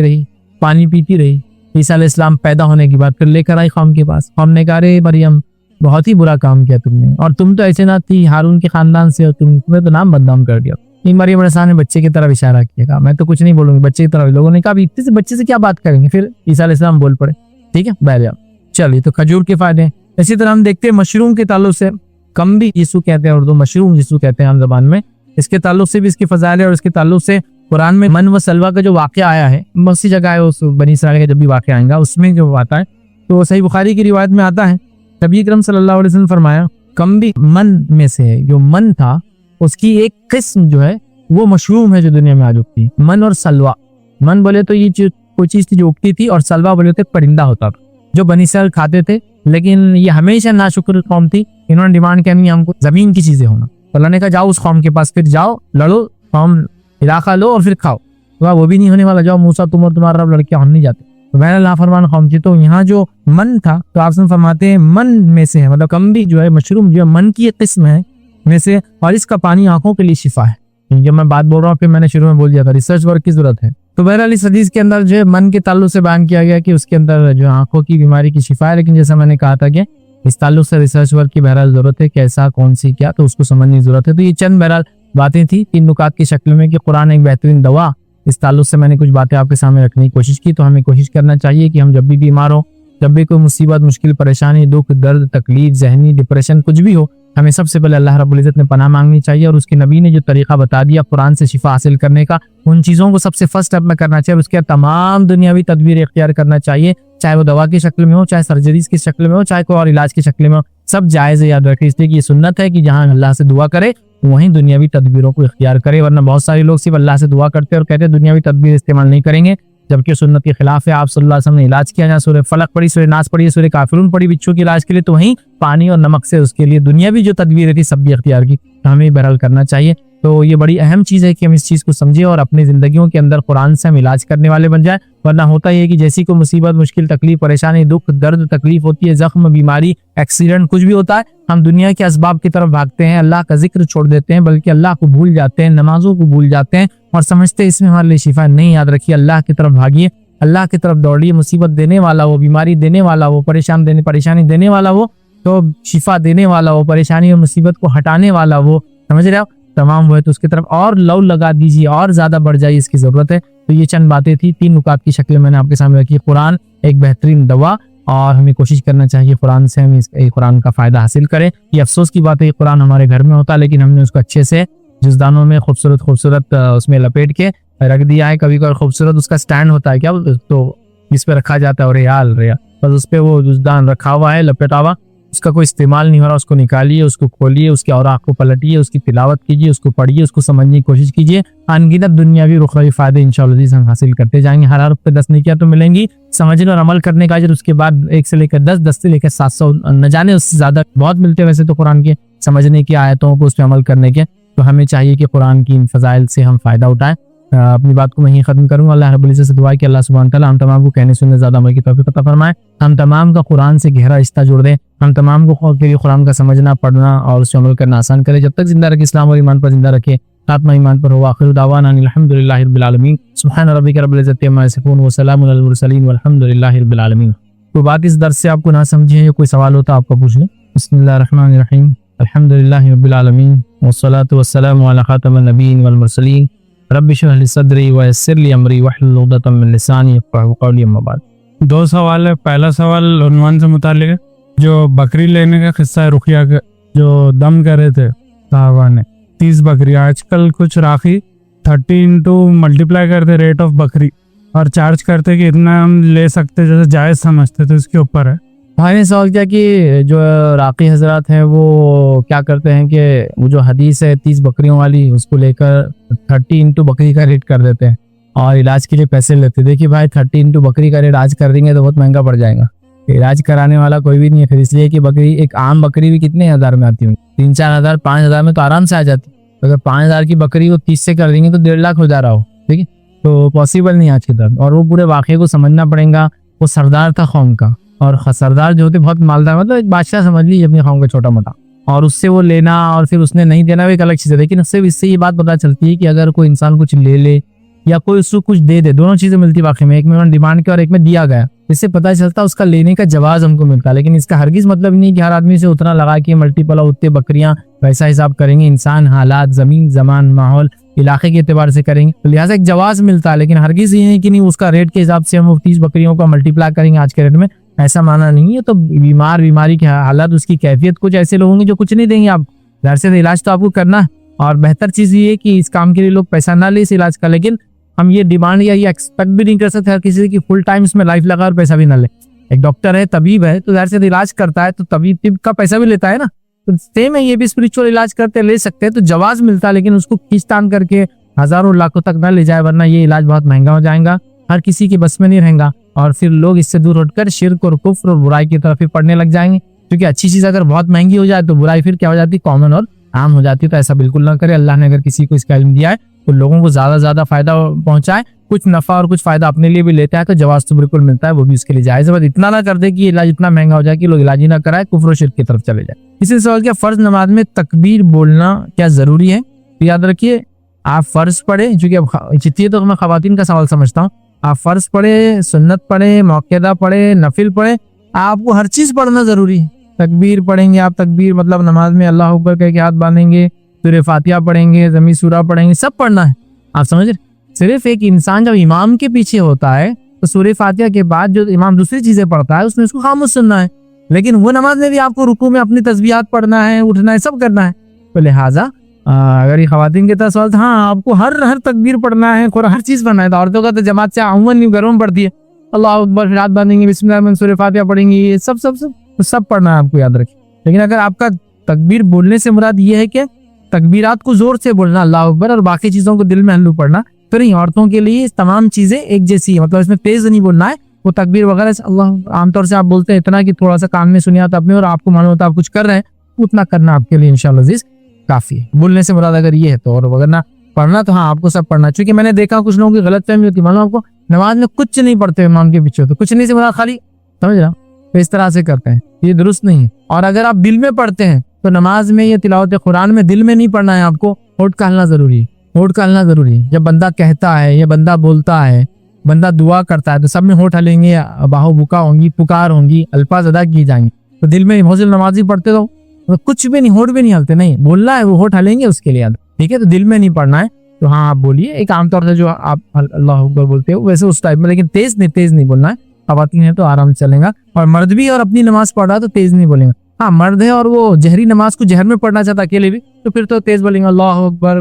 रही, पानी पीती रही। ईसा अलैहिस्सलाम पैदा होने के बाद फिर लेकर आई कौम के पास। कौम ने कहा, अरे मरियम बहुत ही बुरा काम किया तुमने, और तुम तो ऐसे ना थी, हारून के खानदान से हो, तुम्हें तो नाम बदनाम कर दिया। मरियम अलैहिस्सलाम ने बच्चे की तरफ इशारा किया, कहा मैं तो कुछ नहीं बोलूंगी, बच्चे की तरफ। लोगों ने कहा इतने से बच्चे से क्या बात करेंगे? फिर ईसा अलैहिस्सलाम बोल पड़े, ठीक है बैठ जाओ। चलिए, तो खजूर के फायदे। इसी तरह हम देखते हैं मशरूम के ताल्लुक से, कम्बी यीशु कहते हैं उर्दू, मशरूम यीशु कहते हैं आम जबान में। इसके ताल्लुक से भी इसकी फजाइल है, और इसके ताल्लुक से कुरान में मन व सलवा का जो वाक़या आया है, बहुत सी जगह है, उस बनी इसराइल का जब भी वाक़या आएगा उसमें जो आता है, तो सही बुखारी की रिवायत में आता है, नबी अकरम सल्लल्लाहु अलैहि वसल्लम फरमाया, कम्बी मन में से है। जो मन था उसकी एक किस्म जो है वो मशरूम है जो दुनिया में आज उगती है, मन और सलवा। मन बोले तो ये जो कोई चीज थी जो उगती थी, और सलवा बोले तो एक परिंदा होता था जो बनी इसराइल खाते थे। लेकिन ये हमेशा नाशुक्र कौम थी, इन्होंने डिमांड किया नहीं हमको जमीन की चीजें होना। तो अल्लाह ने कहा जाओ उस कौम के पास, फिर जाओ लड़ो, कौम इलाका लो और फिर खाओ। तो वो भी नहीं होने वाला, जाओ मूसा तुम और तुम्हारा रब लड़के, हम नहीं जाते। तो बहरहाल नाफरमान कौम थी। तो यहाँ जो मन था, तो आप फरमाते हैं मन में से है, मतलब कम्बी जो है, मशरूम जो है, मन की एक किस्म है में से, और इसका पानी आंखों के लिए शिफा है। जब मैं बात बोल रहा हूँ, फिर मैंने शुरू में बोल दिया था रिसर्च वर्क की जरूरत है। तो बहरहाल इस हदीस के अंदर जो है मन के ताल्लुक से बयान किया गया कि उसके अंदर जो आंखों की बीमारी की शिफा है। लेकिन जैसा मैंने कहा था कि इस ताल्लुक से रिसर्च वर्क की बहरहाल जरूरत है, कैसा कौन सी क्या, तो उसको समझने की जरूरत है। तो ये चंद बहरहाल बातें थी 3 नुकात की शक्ल में कि कुरान एक बेहतरीन दवा। इस ताल्लुक से मैंने कुछ बातें आपके सामने रखने की कोशिश की। तो हमें कोशिश करना चाहिए कि हम जब भी बीमार हो, जब भी कोई मुसीबत, मुश्किल, परेशानी, दुख, दर्द, तकलीफ, जहनी डिप्रेशन कुछ भी हो, हमें सबसे पहले अल्लाह रब्बुल इज्जत ने पनाह मांगनी चाहिए। और उसके नबी ने जो तरीका बता दिया कुरान से शिफा हासिल करने का, उन चीज़ों को सबसे फर्स्ट स्टेप में करना चाहिए। उसके तमाम दुनियावी तदबीर इख्तियार करना चाहिए, चाहे वो दवा की शक्ल में हो, चाहे सर्जरीज की शक्ल में हो, चाहे कोई और इलाज की शक्ल में हो, सब जायज़ है। याद रखें, इसलिए कि ये सुन्नत है कि जहाँ अल्लाह से दुआ करे वहीं दुनियावी तदबीरों को इख्तियार करे। वरना बहुत सारे लोग सिर्फ अल्लाह से दुआ करते और कहते दुनियावी तदबीर इस्तेमाल नहीं करेंगे, जबकि सुन्नत के खिलाफ है। आप सल्लल्लाहु अलैहि वसल्लम ने इलाज किया, जहाँ सूरह फलक पढ़ी, सूरह नास पढ़ी, सूरह काफिरून पढ़ी बिच्छू के इलाज के लिए, तो वहीं पानी और नमक से उसके लिए दुनियावी जो तदबीर थी सब भी इख्तियार की, तो हमें बहरहाल करना चाहिए। तो ये बड़ी अहम चीज़ है कि हम इस चीज़ को समझें और अपनी जिंदगियों के अंदर कुरान से हम इलाज करने वाले बन जाए। वरना होता ही है कि जैसी कोई मुसीबत, मुश्किल, तकलीफ, परेशानी, दुख, दर्द, तकलीफ होती है, जख्म, बीमारी, एक्सीडेंट कुछ भी होता है, हम दुनिया के असबाब की तरफ भागते हैं, अल्लाह का जिक्र छोड़ देते हैं, बल्कि अल्लाह को भूल जाते हैं, नमाजों को भूल जाते हैं और समझते हैं इसमें हमारे लिए शिफा नहीं। याद रखिए, अल्लाह की तरफ भागिए, अल्लाह की तरफ दौड़िए। मुसीबत देने वाला वो, बीमारी देने वाला वो, परेशानी देने वाला वो, तो शिफा देने वाला वो, परेशानी और मुसीबत को हटाने वाला वो, समझ रहे हो, तमाम वो है। तो उसकी तरफ और लव लगा दीजिए और ज्यादा बढ़ जाइए, इसकी जरूरत है। तो ये चंद बातें थी 3 नुकात की शक्ल में मैंने आपके सामने रखी। कुरान एक बेहतरीन दवा, और हमें कोशिश करना चाहिए कुरान से हम कुरान का फायदा हासिल करें। ये अफसोस की बात है, कुरान हमारे घर में होता, लेकिन हमने उसको अच्छे से जुज़दानों में खूबसूरत उसमें लपेट के रख दिया है। कभी कभी खूबसूरत उसका स्टैंड होता है क्या, तो इस पे रखा जाता है, और रियाल बस उस पे वो जुज़दान रखा हुआ है, लपेटा हुआ, उसका कोई इस्तेमाल नहीं हो रहा। उसको निकालिए, उसको खोलिए, उसके औराक को पलटिए, उसकी तिलावत कीजिए, उसको पढ़िए, उसको समझने की कोशिश कीजिए। अनगिनत दुनियावी रुखरावी फायदे इंशाअल्लाह हम हासिल करते जाएंगे। हर हर्फ पे 10 नेकियां तो मिलेंगी, समझने और अमल करने का अजर उसके बाद 1 से लेकर 10, 10 से लेकर 700, न जाने उससे ज्यादा बहुत मिलते हैं वैसे तो कुरान के समझने की, आयतों को उस पर अमल करने के। तो हमें चाहिए कि कुरान की इन फजाइल से हम फायदा उठाएं। अपनी बात को मैं यहीं खत्म करूंगा। अल्लाह रब्बुल इज्जत से दुआ है कि अल्लाह सुब्हानहू तआला हम तमाम को कहने सुनने ज्यादा अमल की तौफीक अता फरमाए। हम तमाम का कुरान से गहरा रिश्ता जोड़ दे। हम तमाम को के लिए कुरान का समझना, पढ़ना और उस पर अमल करना आसान करे। जब तक जिंदा रखे, इस्लाम और ईमान पर जिंदा रखे, आत्मा ईमान पर हो। आखिर दावाना अल्हम्दुलिल्लाहि रब्बिल आलमीन। सुब्हान रब्बिका रब्बिल इज्जति अम्मा यसिफून व सलामुन अलल मुरसलीन वल्हम्दुलिल्लाहि रब्बिल आलमीन। कोई बात इस दर्स से आपको ना समझे या कोई सवाल होता आपका पूछ लें। बिस्मिल्लाहिर रहमानिर रहीम। अल्हम्दुलिल्लाहि रब्बिल आलमीन वस्सलातु वस्सलामु अला खातमिन नबिय्यिन वल मुरसलीन। रब्बि इश्रह ली सदरी व यस्सिर ली अमरी वहलुल उक़दतम मिन लिसानी यफ़क़हू क़ौली। अम्मा बाद। 2 सवाल है। पहला सवाल उन्वान से मुताल्लिक़ है, जो बकरी लेने का किस्सा है रुक़िया का, जो दम करे थे साहबा ने 30 बकरी। आजकल कुछ राखी 30 इंटू मल्टीप्लाई करते रेट ऑफ बकरी और चार्ज करते कि इतना हम ले सकते, जैसे जायज़ समझते, तो इसके ऊपर है। भाई ने सवाल किया कि जो राकी हजरात हैं वो क्या करते हैं कि वो जो हदीस है 30 बकरियों वाली, उसको लेकर 30 इंटू बकरी का रेट कर देते हैं और इलाज के लिए पैसे लेते हैं। देखिए भाई, 30 इंटू बकरी का रेट आज कर देंगे तो बहुत महंगा पड़ जाएगा। इलाज कराने वाला कोई भी नहीं है फिर, इसलिए कि बकरी, एक आम बकरी भी कितने हज़ार में आती होंगी, 3-4 हज़ार, 5 हज़ार में तो आराम से आ जाती है। अगर 5 हज़ार की बकरी को 30 से कर देंगे तो 1.5 लाख हो जा रहा हो, ठीक है, तो पॉसिबल नहीं आज की तरफ। और वो पूरे वाक़े को समझना पड़ेगा। वो सरदार था कौम का, और सरदार जो होते बहुत मालदार, मतलब एक बादशाह समझ लीजिए अपनी कौम का छोटा मोटा, और उससे वो लेना और फिर उसने नहीं देना वो एक अलग चीज़ है। लेकिन उससे इससे ये बात पता चलती है कि अगर कोई इंसान कुछ ले या कोई उसको कुछ दे दे, दोनों चीज़ें मिलती वाकई में, एक में उन्होंने डिमांड किया और एक में दिया गया, इससे पता चलता है उसका लेने का जवाब हमको मिलता है। लेकिन इसका हरगिज़ मतलब नहीं कि हर आदमी से उतना लगा कि मल्टीपल उतने बकरियां वैसा हिसाब करेंगे। इंसान हालात, ज़मीन, ज़मान, माहौल, इलाके के एतबार से करेंगे, तो लिहाजा एक जवाब मिलता है। लेकिन हरगिज़ ये है कि नहीं उसका रेट के हिसाब से हम 30 बकरियों का मल्टीप्लाई करेंगे आज के रेट में, ऐसा माना नहीं है। तो बीमारी की हालत, उसकी कैफियत, कुछ ऐसे लोग होंगे जो कुछ नहीं देंगे आप, घर से इलाज तो आपको करना है। और बेहतर चीज़ ये है कि इस काम के लिए लोग पैसा ना ले इस इलाज का, लेकिन हम ये डिमांड या ये एक्सपेक्ट भी नहीं कर सकते हर किसी की फुल टाइम इसमें लाइफ लगा और पैसा भी ना ले। एक डॉक्टर है, तबीब है, तो घर से इलाज करता है तो तबीब का पैसा भी लेता है ना, तो सेम है, ये भी स्पिरिचुअल इलाज करते ले सकते हैं, तो जवाज मिलता है, लेकिन उसको खींचतान करके हजारों लाखों तक ना ले जाए, वरना ये इलाज बहुत महंगा हो जाएगा, हर किसी के बस में नहीं रहेगा, और फिर लोग इससे दूर हटकर शिर्क और कुफ्र और बुराई की तरफ ही पढ़ने लग जाएंगे। क्योंकि अच्छी चीज अगर बहुत महंगी हो जाए तो बुराई फिर क्या हो जाती है, कॉमन और आम हो जाती है। तो ऐसा बिल्कुल ना करे। अल्लाह ने अगर किसी को इसका इल्म दिया है तो लोगों को ज्यादा फायदा पहुंचाए, कुछ नफा और कुछ फायदा अपने लिए भी लेता है तो जवाब तो बिल्कुल मिलता है, वो भी उसके लिए जायज है। बस इतना ना कर दे कि इलाज इतना महंगा हो जाए कि लोग इलाज ही ना कराए, कुफ्र और शिर्क की तरफ चले जाए। इसी सवाल किया, फर्ज नमाज में तकबीर बोलना क्या जरूरी है? तो याद रखिए, आप फर्ज पढ़े, चूंकि जितनी तो मैं खवातीन का सवाल समझता हूँ, आप फर्ज पढ़े, सुन्नत पढ़े, मौक़दा पढ़े, नफिल पढ़े, आपको हर चीज पढ़ना जरूरी है। तकबीर पढ़ेंगे आप, तकबीर मतलब नमाज में अल्लाह अकबर कह के हाथ बांधेंगे, सूरह फातिहा पढ़ेंगे, ज़मी सूरा पढ़ेंगे, सब पढ़ना है। आप समझ रहे? सिर्फ एक इंसान जब इमाम के पीछे होता है तो सूरह फातिहा के बाद जो इमाम दूसरी चीजें पढ़ता है उसमें उसको खामोश सुनना है, लेकिन वो नमाज में भी आपको रुकू में अपनी तस्बीहात पढ़ना है, उठना है, सब करना है। तो लिहाजा अगर ये खवातीन के तरफ सवाल था, हाँ आपको हर तकबीर पढ़ना है और हर चीज पढ़ना है। तो औरतों का तो जमात से अमूमन घरों में पढ़ती है, अल्लाह अकबर, फिर हाथ बांधेंगे, बिस्मिल्लाह, सूरह फातिहा पढ़ेंगे, ये सब पढ़ना है आपको, याद रखिए। लेकिन अगर आपका तकबीर बोलने से मुराद ये है कि तकबीरात को जोर से बोलना, अल्लाह अकबर, और बाकी चीजों को दिल में हल्लू पढ़ना, तो नहीं, औरतों के लिए तमाम चीजें एक जैसी है, मतलब इसमें तेज नहीं बोलना है। वो तकबीर वगैरह अल्लाह आमतौर से आप बोलते हैं इतना कि थोड़ा सा कान में सुनिया था अपने और आपको मालूम होता आप कुछ कर रहे हैं, उतना करना आपके लिए इंशाअल्लाह अजीज काफी है। बोलने से मुराद अगर ये है तो, और वगैरह पढ़ना तो हाँ आपको सब पढ़ना। चूंकि मैंने देखा कुछ लोगों की गलतफहमी होती है, मालूम आपको, नमाज में कुछ नहीं पढ़ते इमाम के पीछे, तो कुछ नहीं से मुराद खाली, समझ रहा, तो इस तरह से करते हैं, ये दुरुस्त नहीं है। और अगर आप दिल में पढ़ते हैं तो नमाज में या तिलावत कुरान में दिल में नहीं पढ़ना है, आपको होठ का हलना जरूरी है, होठ का हलना जरूरी है। जब बंदा कहता है या बंदा बोलता है, बंदा दुआ करता है, तो सब में होठ हलेंगे, बाहो बुका होंगी, पुकार होंगी, अल्फाज अदा किए जाएंगे। तो दिल में बहुत से नमाजी पढ़ते तो कुछ भी नहीं, होठ भी नहीं हलते, नहीं बोलना है, वो होठ हलेंगे उसके लिए, ठीक है। तो दिल में नहीं पढ़ना है, तो हाँ आप बोलिए, एक आमतौर से जो आप अल्लाह अकबर बोलते हो वैसे उस टाइप में, लेकिन तेज नहीं बोलना है। खवातीन है तो आराम से चलेगा, और मर्द भी और अपनी नमाज पढ़ रहा है तो तेज नहीं बोलेंगे। हाँ मर्द है और वो जहरी नमाज को जहर में पढ़ना चाहता अकेले भी, तो फिर तो तेज बोलेंगे, अल्लाह अकबर,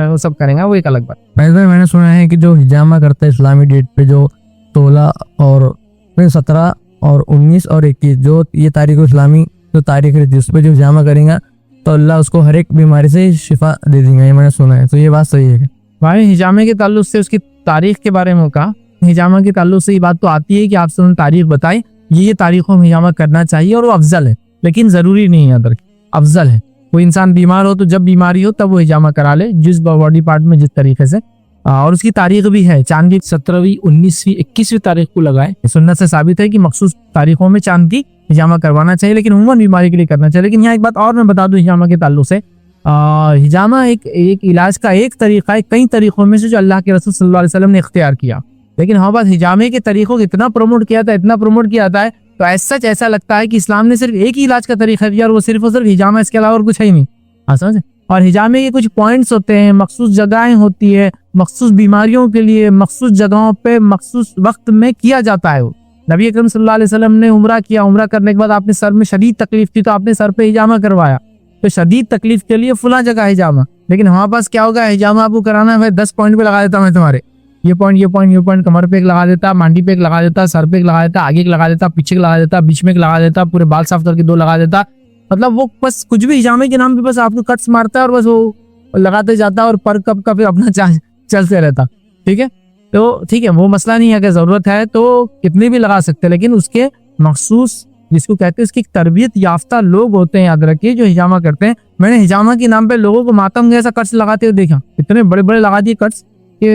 वो सब करेंगे, वो एक अलग बात। मैंने सुना है कि जो हिजामा करता है इस्लामी डेट पे, जो 16 और 17 और 19 और 21 जो ये तारीख इस्लामी जो तारीख रहती है, उस पर जो हिजामा करेगा तो अल्लाह उसको हर एक बीमारी से शिफा दे देंगे, ये मैंने सुना है। तो ये बात सही है? भाई हिजामे के ताल्लुक से उसकी तारीख के बारे में कहा, हिजामा के ताल्लुक से ये बात तो आती है कि आपसे उन्होंने तारीख बताई, ये तारीखों में हिजामा करना चाहिए और वो अफजल है, लेकिन जरूरी नहीं है, अदर अफजल है। कोई इंसान बीमार हो तो जब बीमारी हो तब वो हिजामा करा ले, जिस बॉडी पार्ट में जिस तरीके से, और उसकी तारीख भी है, चांद की 17वीं 19वीं 21वीं तारीख को लगाए। सुन्नत से साबित है कि मखसूस तारीखों में चांद की हिजामा करवाना चाहिए, लेकिन उमूमन बीमारी के लिए करना चाहिए। लेकिन यहाँ एक बात और मैं बता दूं हिजामा के ताल्लुक से, हिजामा एक इलाज का एक तरीका है कई तरीकों में से जो अल्लाह के रसूल सल्लल्लाहु अलैहि वसल्लम ने इख्तियार किया। लेकिन हाँ बात हिजामे के तरीकों को इतना प्रमोट किया था, तो ऐसा लगता है कि इस्लाम ने सिर्फ एक ही इलाज का तरीका दिया और वो सिर्फ हिजामा, इसके अलावा और कुछ है ही नहीं। हाँ समझे? और हिजामे के कुछ पॉइंट्स होते हैं, मखसूस जगहें होती है, मखसूस बीमारियों के लिए मखसूस जगहों पे मखसूस वक्त में किया जाता है। वो नबी अकरम सल्लल्लाहु अलैहि वसल्लम ने उम्रा किया, उम्रा करने के बाद आपने सर में शदीद तकलीफ थी तो आपने सर पे हिजामा करवाया, तो शदीद तकलीफ के लिए फुला जगह हिजामा। लेकिन हमारे पास क्या होगा, हिजामा आपको कराना है 10 पॉइंट पे लगा देता मैं तुम्हारे, ये पॉइंट कमर पे एक लगा देता, मांडी पे एक लगा देता, सर पे एक लगा देता, आगे एक लगा देता, पीछे एक लगा देता, बीच में एक लगा देता, पूरे बाल साफ करके 2 लगा देता। मतलब वो बस कुछ भी हिजामे के नाम पे बस आपको कट्स मारता है और बस वो लगाते जाता है और पर कब का फिर अपना चलते रहता। ठीक है, तो ठीक है, वो मसला नहीं है, अगर जरूरत है तो कितने भी लगा सकते हैं, लेकिन उसके मखसूस जिसको कहते हैं उसकी तरबियत याफ्ता लोग होते हैं, याद रखिए, जो हिजामा करते हैं। मैंने हिजामा के नाम पे लोगों को मातम जैसा कट्स लगाते हुए देखा, इतने बड़े बड़े लगा दिए कट्स कि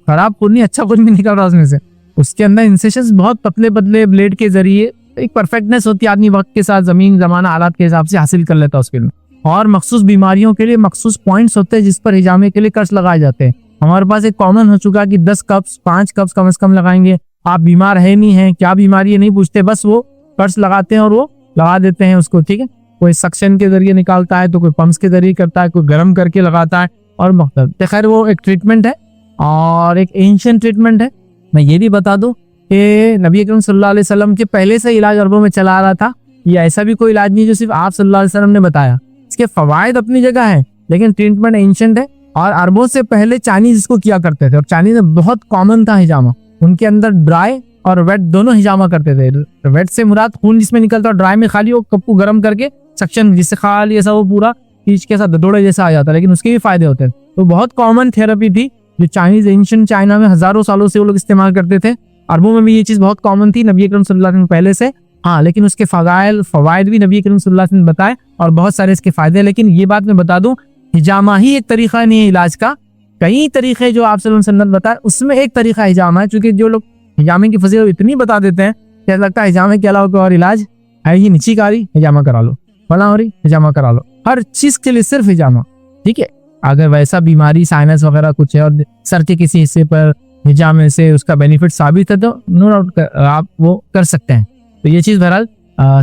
खराब खून नहीं, अच्छा खून भी निकल रहा उसमें से। उसके अंदर इंसेशंस बहुत पतले पतले ब्लेड के जरिए, एक परफेक्टनेस होती है, आदमी वक्त के साथ जमीन जमाना हालात के हिसाब से हासिल कर लेता है उसके में। और मखसूस बीमारियों के लिए मखसूस पॉइंट्स होते हैं जिस पर हिजामे के लिए कट्स लगाए जाते हैं। हमारे पास एक कॉमन हो चुका कि 10 कप्स 5 कप्स कम से कम लगाएंगे। आप बीमार है नहीं है, क्या बीमारी है नहीं पूछते, बस वो कट्स लगाते हैं और वो लगा देते हैं उसको। ठीक है, कोई सक्शन के जरिए निकालता है, तो कोई पंप्स के जरिए करता है, कोई गर्म करके लगाता है, और मुख्तलिफ। खैर वो एक ट्रीटमेंट है और एक एंशिएंट ट्रीटमेंट है। मैं ये भी बता दूं कि नबी अकरम सल्लल्लाहु अलैहि वसल्लम के पहले से इलाज अरबों में चला आ रहा था। ये ऐसा भी कोई इलाज नहीं जो सिर्फ आप सल्लल्लाहु अलैहि वसल्लम ने बताया। इसके फवायद अपनी जगह है, लेकिन ट्रीटमेंट एंशिएंट है। और अरबों से पहले चाइनीज इसको किया करते थे, और चाइनीज में बहुत कॉमन था हिजामा। उनके अंदर ड्राई और वेट दोनों हिजामा करते थे। वेट से मुराद खून जिसमें निकलता, और ड्राई में खाली वो कप को गर्म करके सक्शन जिससे खाली ऐसा वो पूरा खींच के ऐसा ददोड़े जैसा आ जाता है, लेकिन उसके भी फायदे होते हैं। तो बहुत कॉमन थेरेपी थी जो चाइनीज एंशिएंट चाइना में हजारों सालों से वो लोग इस्तेमाल करते थे। अरबों में भी ये चीज बहुत कॉमन थी नबी अकरम सल्लल्लाहु अलैहि वसल्लम पहले से। हाँ, लेकिन उसके फवायद भी नबी अकरम सल्लल्लाहु अलैहि वसल्लम बताए और बहुत सारे इसके फायदे। लेकिन ये बात मैं बता दूं, हिजामा ही एक तरीका नहीं है इलाज का, कई तरीके जो आप सल्लल्लाहु अलैहि वसल्लम बताए उसमें एक तरीका हिजामा है। चूंकि जो लोग हिजामे की फजीलत इतनी बता देते हैं क्या लगता है हिजामे के अलावा कोई और इलाज है ही, नीची कारी हिजामा करा लो, फला हो रही हिजामा करा लो, हर चीज के लिए सिर्फ हिजामा। ठीक है, अगर वैसा बीमारी साइनस वगैरह कुछ है और सर के किसी हिस्से पर हिजामे से उसका बेनिफिट साबित है तो नो डाउट आप वो कर सकते हैं। तो ये चीज बहरहाल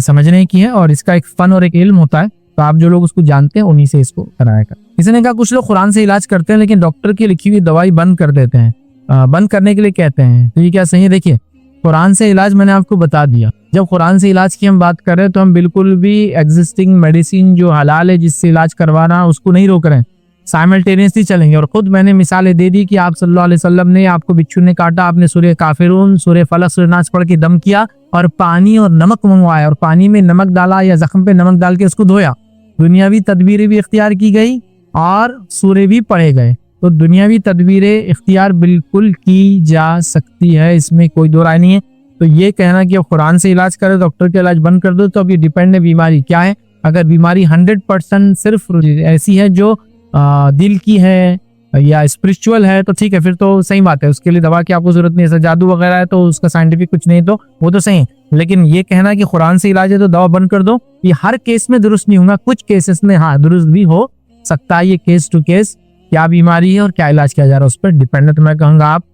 समझने की है और इसका एक फन और एक इल्म होता है, तो आप जो लोग उसको जानते हैं उन्हीं से इसको कराया कर। किसी ने कहा कुछ लोग कुरान से इलाज करते हैं लेकिन डॉक्टर की लिखी हुई दवाई बंद कर देते हैं, बंद करने के लिए कहते हैं, तो ये क्या सही है? देखिए, कुरान से इलाज मैंने आपको बता दिया। जब कुरान से इलाज की हम बात कर रहे हैं तो हम बिल्कुल भी एग्जिस्टिंग मेडिसिन जो हलाल है जिससे इलाज करवाना उसको नहीं रोक रहे हैं, साइमल्टेनियसली चलेंगे। और खुद मैंने मिसालें दे दी कि आप सल्लल्लाहु अलैहि वसल्लम ने आपको बिच्छू ने काटा, आपने सूरह काफिरून, सूरह फलक, सूरह नास पढ़ के दम किया और पानी और नमक मंगवाया और पानी में नमक डाला या जख्म पे नमक डाल के उसको धोया। दुनियावी तदबीरें भी इख्तियार की गई और सूरे भी पढ़े गए। तो दुनियावी तदबीरें इख्तियार बिल्कुल की जा सकती है, इसमें कोई दो राय नहीं है। तो ये कहना कि अब कुरान से इलाज करे डॉक्टर का इलाज बंद कर दो, तो अब ये डिपेंड है बीमारी क्या है। अगर बीमारी 100% सिर्फ ऐसी है जो दिल की है या स्पिरिचुअल है तो ठीक है, फिर तो सही बात है, उसके लिए दवा की आपको जरूरत नहीं है। जादू वगैरह है तो उसका साइंटिफिक कुछ नहीं तो वो तो सही है। लेकिन ये कहना कि कुरान से इलाज है तो दवा बंद कर दो, ये हर केस में दुरुस्त नहीं होगा। कुछ केसेस में हाँ दुरुस्त भी हो सकता है, ये केस टू केस क्या बीमारी है और क्या इलाज किया जा रहा है उस पर डिपेंड है। तो मैं कहूँगा आप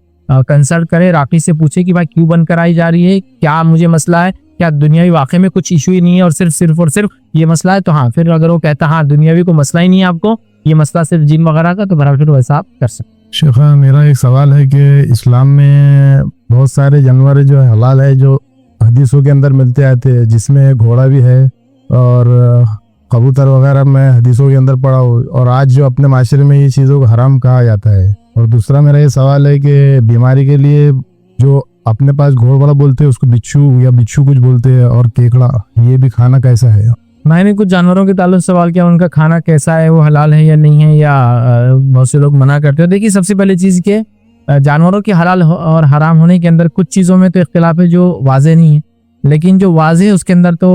कंसल्ट करें, राकी से पूछे कि भाई क्यों बंद कराई जा रही है, क्या मुझे मसला है, क्या दुनियावी वाकई में कुछ इशू ही नहीं है और सिर्फ ये मसला है। तो हाँ, फिर अगर वो कहता हाँ दुनियावी को मसला ही नहीं है आपको, ये मसला सिर्फ जिन वगैरह का, तो बराबर फिर वैसा आप कर सकते। शेखा, मेरा एक सवाल है कि इस्लाम में बहुत सारे जानवर जो है हलाल है जो हदीसों के अंदर मिलते आते हैं, जिसमें घोड़ा भी है और कबूतर वगैरह मैं हदीसों के अंदर पढ़ा हूँ, और आज जो अपने माशरे में ये चीज़ों को हराम कहा जाता है। और दूसरा मेरा ये सवाल है कि बीमारी के लिए जो अपने पास घोड़ वाला बोलते हैं उसको बिच्छू या बिच्छू कुछ बोलते हैं, और केकड़ा, ये भी खाना कैसा है? मैंने कुछ जानवरों के ताल्लुक सवाल किया, उनका खाना कैसा है, वो हलाल है या नहीं है, या बहुत से लोग मना करते हैं। देखिए, सबसे पहली चीज़ के जानवरों के हलाल और हराम होने के अंदर कुछ चीज़ों में तो इख्तिलाफ है जो वाज़े नहीं है, लेकिन जो वाज़े है उसके अंदर तो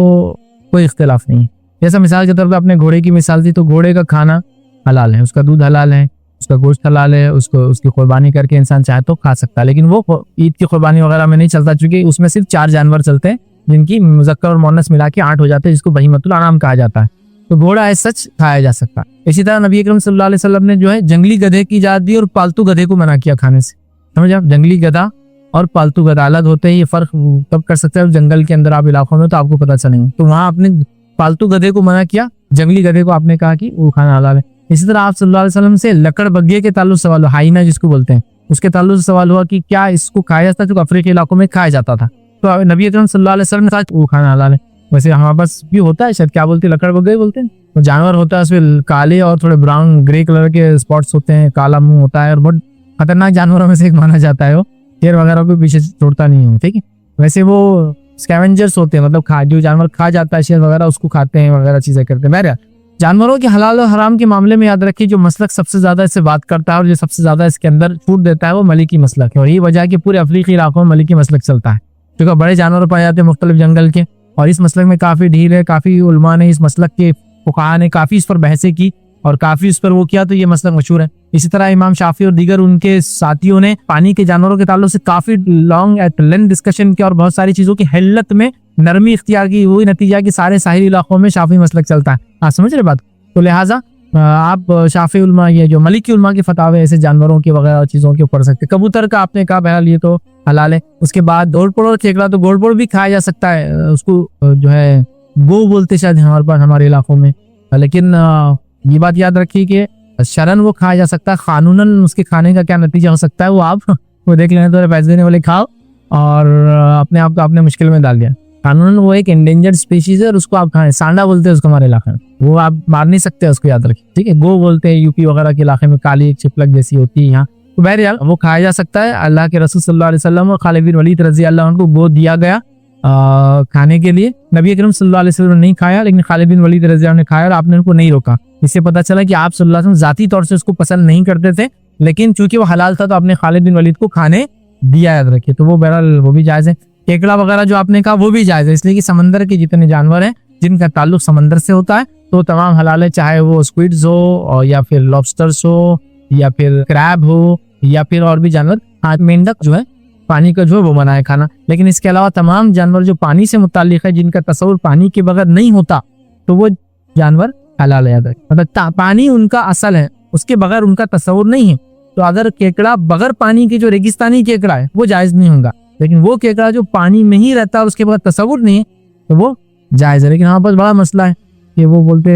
कोई इख्तिलाफ नहीं है। जैसा मिसाल के तौर पर आपने घोड़े की मिसाल दी, तो घोड़े का खाना हलाल है, उसका दूध हलाल है, उसका गोश्त हलाल है, उसको उसकी कुर्बानी करके इंसान चाहे तो खा सकता है। लेकिन वो ईद की कुर्बानी वगैरह में नहीं चलता, चूंकि उसमें सिर्फ 4 जानवर चलते हैं जिनकी मुज़क्कर और मुअन्नस मिला के 8 हो जाते हैं, जिसको बहीमतुल अनाम कहा जाता है। तो घोड़ा है सच खाया जा सकता है। इसी तरह नबी अकरम सल्लल्लाहु अलैहि वसल्लम ने जो है जंगली गधे की इजाज़त दी और पालतू गधे को मना किया खाने से। समझ आप, जंगली गधा और पालतू गधा अलग होते हैं, ये फर्क तब कर सकते हैं जंगल के अंदर आप इलाकों में, तो आपको पता चलेंगे। तो वहाँ आपने पालतू गधे को मना किया, जंगली गधे को आपने कहा कि वो खाना हलाल है। इसी तरह आप सल्लल्लाहु अलैहि वसल्लम से लकड़ बग्घे के ताल्लुक सवाल हुआ, हाइना जिसको बोलते हैं, उसके ताल्लुक से सवाल हुआ कि क्या इसको खाया जाता है, जो अफ्रीकी इलाकों में खाया जाता था। तो नबी अकरम सल्लल्लाहु अलैहि वसल्लम ने कहा वो खाना हलाल है। वैसे हमारे पास भी होता है शायद, क्या बोलते हैं, लकड़ बग्घे बोलते हैं। तो जानवर होता है, उसमें काले और थोड़े ब्राउन ग्रे कलर के स्पॉट्स होते हैं, काला मुंह होता है और बहुत खतरनाक जानवरों में से एक माना जाता है। वो शेर वगैरह को पीछे छोड़ता नहीं है, ठीक है। वैसे वो स्कैवेंजर्स होते हैं, मतलब जो जानवर खा जाता है शेर वगैरह उसको खाते हैं वगैरह चीजें करते हैं। बहरहाल जानवरों के हलाल और हराम के मामले में याद रखिए जो मसलक सबसे ज्यादा इससे बात करता है और जो सबसे ज्यादा इसके अंदर छूट देता है वो मलिकी मसलक है। और यही वजह है कि पूरे अफ्रीकी इलाकों में मलिकी मसलक चलता है, क्योंकि बड़े जानवर पाए जाते हैं मुख्तलिफ जंगल के, और इस मसलक में काफी ढील है। काफी उलमा ने, इस मसलक के फुक़हा ने काफी इस पर बहसें की और काफी इस पर वो किया, तो ये मसलक मशहूर है। इसी तरह इमाम शाफी और दीगर उनके साथियों ने पानी के जानवरों के ताल्लुक से काफी लॉन्ग एट लेंथ डिस्कशन किया और बहुत सारी चीजों की हिल्लत में नरमी इख्तियार की। वही नतीजा कि सारे साहिली इलाकों में शाफी मसलक चलता है। आप समझ रहे बात? तो लिहाजा आप शाफी उलमा, ये जो मलिकी उलमा के फतावे ऐसे जानवरों के वगैरह चीजों के पढ़ सकते। कबूतर का आपने कहा बहरहाल ये तो हलाल है। उसके बाद घोड़पोड़ और केकड़ा, तो घोड़पोड़ भी खाया जा सकता है, उसको जो है गो बोलते शायद हमारे पास हमारे इलाकों में। लेकिन ये बात याद रखिए कि शरन वो खाया जा सकता है, कानूनन उसके खाने का क्या नतीजा हो सकता है वो आप वो देख लेना। तो पैसे देने वाले खाओ और अपने आप को आपने मुश्किल में डाल दिया। कानूनन वो एक एंडेंजर्ड स्पीशीज है और उसको आप खाएं। सांडा बोलते हैं उसको हमारे इलाके में, वो आप मार नहीं सकते, उसको याद रखिए, ठीक है। गो बोलते हैं यूपी वगैरह के इलाके में, काली एक चिपलक जैसी होती है यहाँ। तो बहरहाल वो खाया जा सकता है। अल्लाह के रसूल सल्लल्लाहु अलैहि वसल्लम और खालिद बिन वलीद रज़ी अल्लाह अन्हु को गो दिया गया खाने के लिए। नबी अकरम सल्लल्लाहु अलैहि वसल्लम ने नहीं खाया, लेकिन खालिद बिन वलीद रज़ी अल्लाह ने खाया और आपने उनको नहीं रोका। इससे पता चला कि आप सल्लल्लाहु अलैहि वसल्लम जाती तौर से उसको पसंद नहीं करते थे, लेकिन चूंकि वो हलाल था तो आपने खालिद बिन वलीद को खाने दिया, याद रखिए। तो वो बहरहाल वो भी जायज़ है। केकड़ा वगैरह जो आपने कहा वो भी जायज़ है, इसलिए कि समंदर के जितने जानवर हैं जिनका ताल्लुक समंदर से होता है तो तमाम हलाल है, चाहे वो स्क्विड्स हो और या फिर लॉबस्टर्स हो या फिर क्रैब हो या फिर और भी जानवर। हाँ, मेंढक जो है पानी का जो है वो मना है खाना, लेकिन इसके अलावा तमाम जानवर जो पानी से मुताल्लिक है, जिनका तस्वुर पानी के बगैर नहीं होता, तो वो जानवर हलाल है। मतलब पानी उनका असल है, उसके बगैर उनका तस्वुर नहीं है। तो अगर केकड़ा बगैर पानी के जो रेगिस्तानी केकड़ा है वो जायज़ नहीं होगा, लेकिन वो केकड़ा जो पानी में ही रहता है उसके बगैर तस्वुर नहीं है तो वो जायज़ है। लेकिन यहाँ पर बड़ा मसला है कि वो बोलते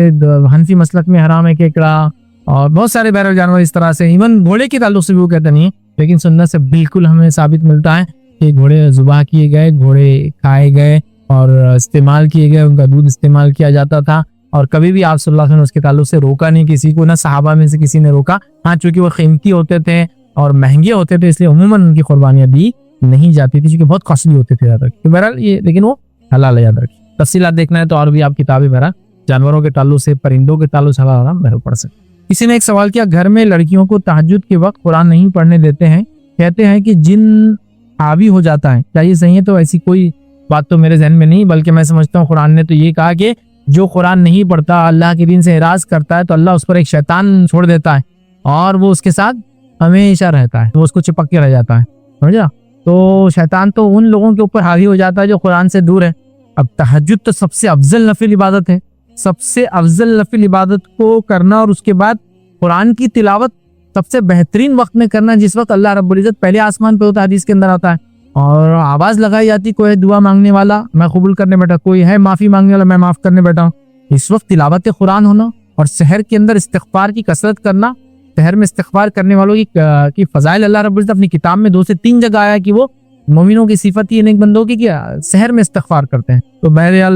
हनफी मसलक में हराम है केकड़ा, और बहुत सारे बहरहाल जानवर इस तरह से, इवन घोड़े के ताल्लुक से भी वो कहते नहीं है। लेकिन सुन्नत से बिल्कुल हमें साबित मिलता है कि घोड़े ज़ुबाह किए गए, घोड़े खाए गए और इस्तेमाल किए गए, उनका दूध इस्तेमाल किया जाता था और कभी भी आप सल्लल्लाहु अलैहि वसल्लम उसके ताल्लुक से रोका नहीं किसी को, ना सहाबा में से किसी ने रोका। हाँ, चूंकि वो कीमती होते थे और महंगे होते थे इसलिए उमूमन उनकी कुर्बानियाँ दी नहीं जाती थी, क्योंकि बहुत कॉस्टली होते थे ज़्यादा। तो बहरहाल ये, लेकिन वो हलाल है, याद रखिए। तफसीलात देखना है तो और भी आप किताबें बहरहाल जानवरों के ताल्लुक से, परिंदों के ताल्लुक से हलाल हराम बहरहाल पढ़ सकते। किसी ने एक सवाल किया, घर में लड़कियों को तहज्जुद के वक्त कुरान नहीं पढ़ने देते हैं, कहते हैं कि जिन हावी हो जाता है, क्या ये सही है? तो ऐसी कोई बात तो मेरे जहन में नहीं, बल्कि मैं समझता हूँ कुरान ने तो ये कहा कि जो कुरान नहीं पढ़ता, अल्लाह के दीन से एराज करता है, तो अल्लाह उस पर एक शैतान छोड़ देता है और वो उसके साथ हमेशा रहता है, वो उसको चिपक के रह जाता है, समझा? तो शैतान तो उन लोगों के ऊपर हावी हो जाता है जो कुरान से दूर है। अब तहज्जुद तो सबसे अफजल नफिल इबादत है, सबसे अफजल नफिल इबादत को करना और उसके बाद कुरान की तिलावत सबसे बेहतरीन वक्त में करना, जिस वक्त अल्लाह रब्बुल इज्जत पहले आसमान पे होता है, हदीस के अंदर आता है, और आवाज लगाई जाती, कोई है दुआ मांगने वाला मैं कबूल करने बैठा, कोई है माफी मांगने वाला मैं माफ करने बैठा हूँ। इस वक्त तिलावत कुरान होना और शहर के अंदर इस्तिग़फ़ार की कसरत करना, शहर में इस्तिग़फ़ार करने वालों की फजाइल अल्लाह रब्बुल इज्जत अपनी किताब में 2 से 3 जगह आया कि वो मोमिनों की सिफत ही नेक बंदों की क्या शहर में इस्तिग़फ़ार करते हैं। तो बहरहाल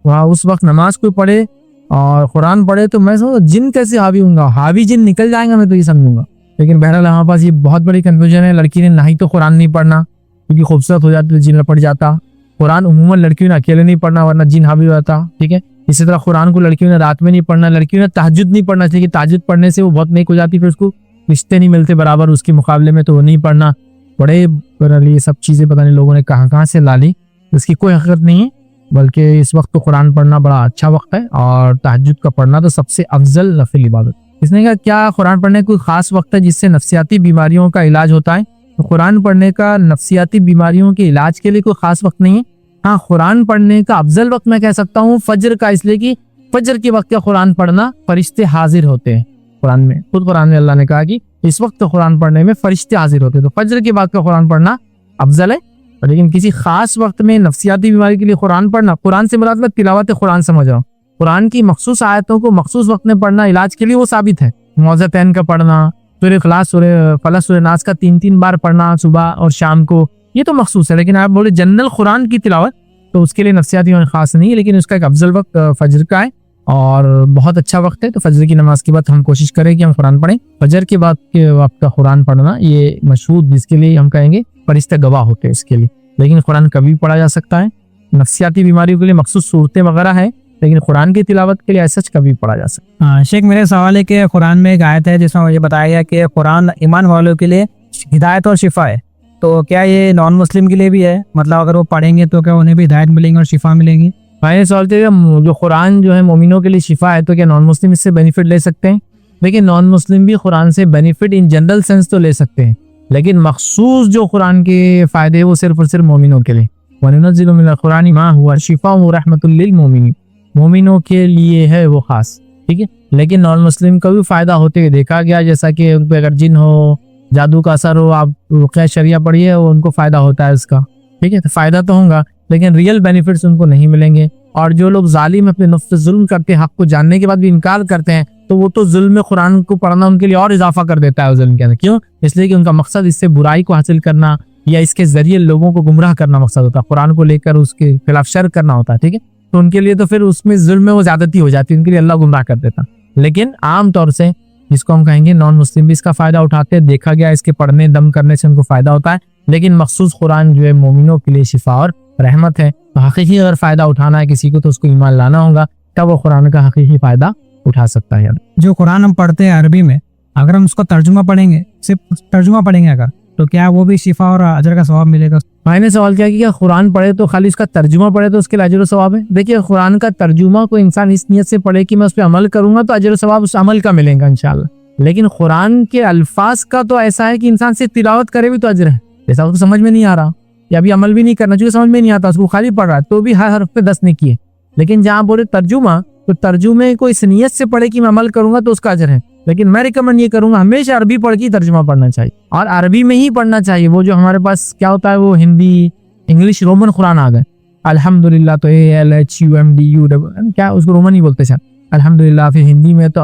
वहाँ उस वक्त नमाज कोई पढ़े और कुरान पढ़े तो मैं समझ जिन कैसे हावी होंगे, हावी जिन निकल जाएंगे, मैं तो ये समझूंगा। लेकिन बहरहाल हमारे पास ये बहुत बड़ी कन्फ्यूजन है, लड़की ने नहीं तो कुरान नहीं पढ़ना क्योंकि खूबसूरत हो जाती तो जिन पढ़ जाता। कुरान उमूमन लड़कियों ने अकेले नहीं पढ़ना वरना जिन हावी हो जाता, ठीक है। इसी तरह कुरान को लड़कियों ने रात में नहीं पढ़ना, लड़कियों ने तहज्जुद नहीं पढ़ना चाहिए, तहज्जुद पढ़ने से वो बहुत नेक हो जाती, फिर उसको रिश्ते नहीं मिलते बराबर उसके मुकाबले में, तो वो नहीं पढ़ना। बड़े ये सब चीज़ें पता नहीं लोगों ने कहाँ से ला ली, इसकी कोई हकीकत नहीं है, बल्कि इस वक्त तो कुरान पढ़ना बड़ा अच्छा वक्त है और तहज्जुद का पढ़ना तो सबसे अफजल नफिल इबादत। इसने कहा क्या कुरान पढ़ने का कोई खास वक्त है जिससे नफ्सियाती बीमारियों का इलाज होता है? तो कुरान पढ़ने का नफ्सियाती बीमारियों के इलाज के लिए कोई खास वक्त नहीं है। हाँ, कुरान पढ़ने का अफजल वक्त मैं कह सकता हूँ फजर का, इसलिए कि फजर के वक्त का कुरान पढ़ना फरिश्ते हाजिर होते हैं। कुरान में खुद कुरान में अल्लाह ने कहा कि इस वक्त कुरान पढ़ने में फरिश्ते हाजिर होते हैं, तो फजर के बाद का कुरान पढ़ना अफजल है। लेकिन किसी खास वक्त में नफ्सियाती बीमारी के लिए कुरान पढ़ना, कुरान से मुराद मैं तिलावत कुरान समझ रहा हूँ, कुरान की मखसूस आयतों को मखसूस वक्त में पढ़ना इलाज के लिए वो साबित है। मौज़तैन का पढ़ना, सूरह इखलास, सूरह फलक, सूरह नास का 3-3 बार पढ़ना सुबह और शाम को, ये तो मखसूस है। लेकिन आप बोले जनरल कुरान की तिलावत, तो उसके लिए नफ्सियाती खास नहीं है, लेकिन उसका एक अफजल वक्त फजर का है और बहुत अच्छा वक्त है। तो फजर की नमाज के बाद हम कोशिश करें कि हम कुरान पढ़ें। फजर के बाद के वक्त का कुरान पढ़ना ये मशहूद, जिसके लिए हम कहेंगे फरिश्ते गवाह होते हैं इसके लिए। लेकिन कुरान कभी पढ़ा जा सकता है, नफ्सियाती बीमारियों के लिए मखसूस सूरतें वगैरह है, लेकिन कुरान की तिलावत के लिए ऐसा कभी पढ़ा जा सकता है। हाँ शेख, मेरे सवाल है कि कुरान में एक आयत है जिसमें मुझे बताया गया कि कुरान ईमान वालों के लिए हिदायत और शिफा है, तो क्या ये नॉन मुस्लिम के लिए भी है? मतलब अगर वो पढ़ेंगे तो क्या उन्हें भी हिदायत मिलेंगी और शिफा मिलेगी? भाई सवाल जो कुरान जो है मोमिनों के लिए शिफा है, तो क्या नॉन मुस्लिम इससे बेनिफिट ले सकते हैं? लेकिन नॉन मुस्लिम भी कुरान से बेनिफिट इन जनरल सेंस तो ले सकते हैं, लेकिन मखसूस जो कुरान के फायदे वो सिर्फ और सिर्फ मोमिनों के लिए। वनुनज़्ज़िलु मिनल कुरानि मा हुवा शिफ़ाउन व रहमतुल लिल मोमिनीन, मोमिनों के लिए है वो खास, ठीक है। लेकिन नॉन मुस्लिम का भी फायदा होते हुए देखा गया, जैसा कि उन पे अगर जिन हो, जादू का असर हो, आप रुक़या शरिया पढ़िए, उनको फायदा होता है इसका, ठीक है। तो फायदा तो होगा लेकिन रियल बेनिफिट्स उनको नहीं मिलेंगे। और जो लोग जालिम अपने नफ्स से जुल्म करते हैं, हक को जानने के बाद भी इनकार करते हैं, तो वो तो जुल्म में कुरान को पढ़ना उनके लिए और इजाफा कर देता है जुल्म के अंदर। क्यों? इसलिए कि उनका मकसद इससे बुराई को हासिल करना या इसके जरिए लोगों को गुमराह करना मकसद होता है, कुरान को लेकर उसके खिलाफ शर करना होता है, ठीक है। तो उनके लिए तो फिर उसमें जुल्म में वो ज्यादती हो जाती है, उनके लिए अल्लाह गुमराह कर देता। लेकिन आम तौर से जिसको हम कहेंगे नॉन मुस्लिम भी इसका फायदा उठाते हैं, देखा गया इसके पढ़ने दम करने से उनको फायदा होता है। लेकिन मखसूस कुरान जो है मोमिनों के लिए शिफा और रहमत है। तो हकीकी अगर फ़ायदा उठाना है किसी को तो उसको ईमान लाना होगा, तब वो कुरान का हकीकी फ़ायदा उठा सकता है। जो कुरान हम पढ़ते हैं अरबी में, अगर हम उसको तर्जुमा पढ़ेंगे, सिर्फ तर्जुमा पढ़ेंगे अगर, तो क्या वो भी शिफा और अजर का सवाब मिलेगा? भाई ने सवाल किया कि क्या कुरान पढ़े तो खाली उसका तर्जुमा पढ़े तो उसके लिए अजर सवाब है? देखिए, कुरान का तर्जुमा कोई इंसान इस नियत से पढ़े कि मैं उस पर अमल करूंगा तो अजर सवाब उस अमल का मिलेगा इंशाल्लाह। लेकिन कुरान के अल्फाज का तो ऐसा है कि इंसान से तिलावत करे भी तो अजर है। जैसा उसको समझ में नहीं आ रहा या अभी अमल भी नहीं करना चाहिए, समझ में नहीं आता, उसको खाली पढ़ रहा है तो भी हर हर्फ पे 10 नेकी है। लेकिन जहाँ बोले तर्जुमा, तो तर्जुमे को इस नियत से पढ़े कि मैं अमल करूंगा तो उसका अजर है। लेकिन मैं रिकमेंड ये करूंगा हमेशा अरबी पढ़ के तर्जुमा पढ़ना चाहिए, और अरबी में ही पढ़ना चाहिए। वो जो हमारे पास क्या होता है, वो हिंदी इंग्लिश रोमन कुरान आ गए। अल्हम्दुलिल्लाह तो ALHUMDU क्या उसको रोमन ही बोलते हैं अल्हम्दुलिल्लाह। फिर हिंदी में तो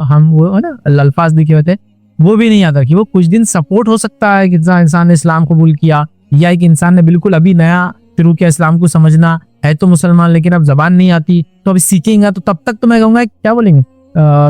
हम वो है ना अल्फाज लिखे होते हैं, वो भी नहीं आता कि वो कुछ दिन सपोर्ट हो सकता है कि इंसान ने इस्लाम कबूल किया, या एक इंसान ने बिल्कुल अभी नया शुरू किया इस्लाम को समझना है तो मुसलमान, लेकिन अब जबान नहीं आती तो अभी सीखेंगे, तो तब तक तो मैं कहूँगा क्या बोलेंगे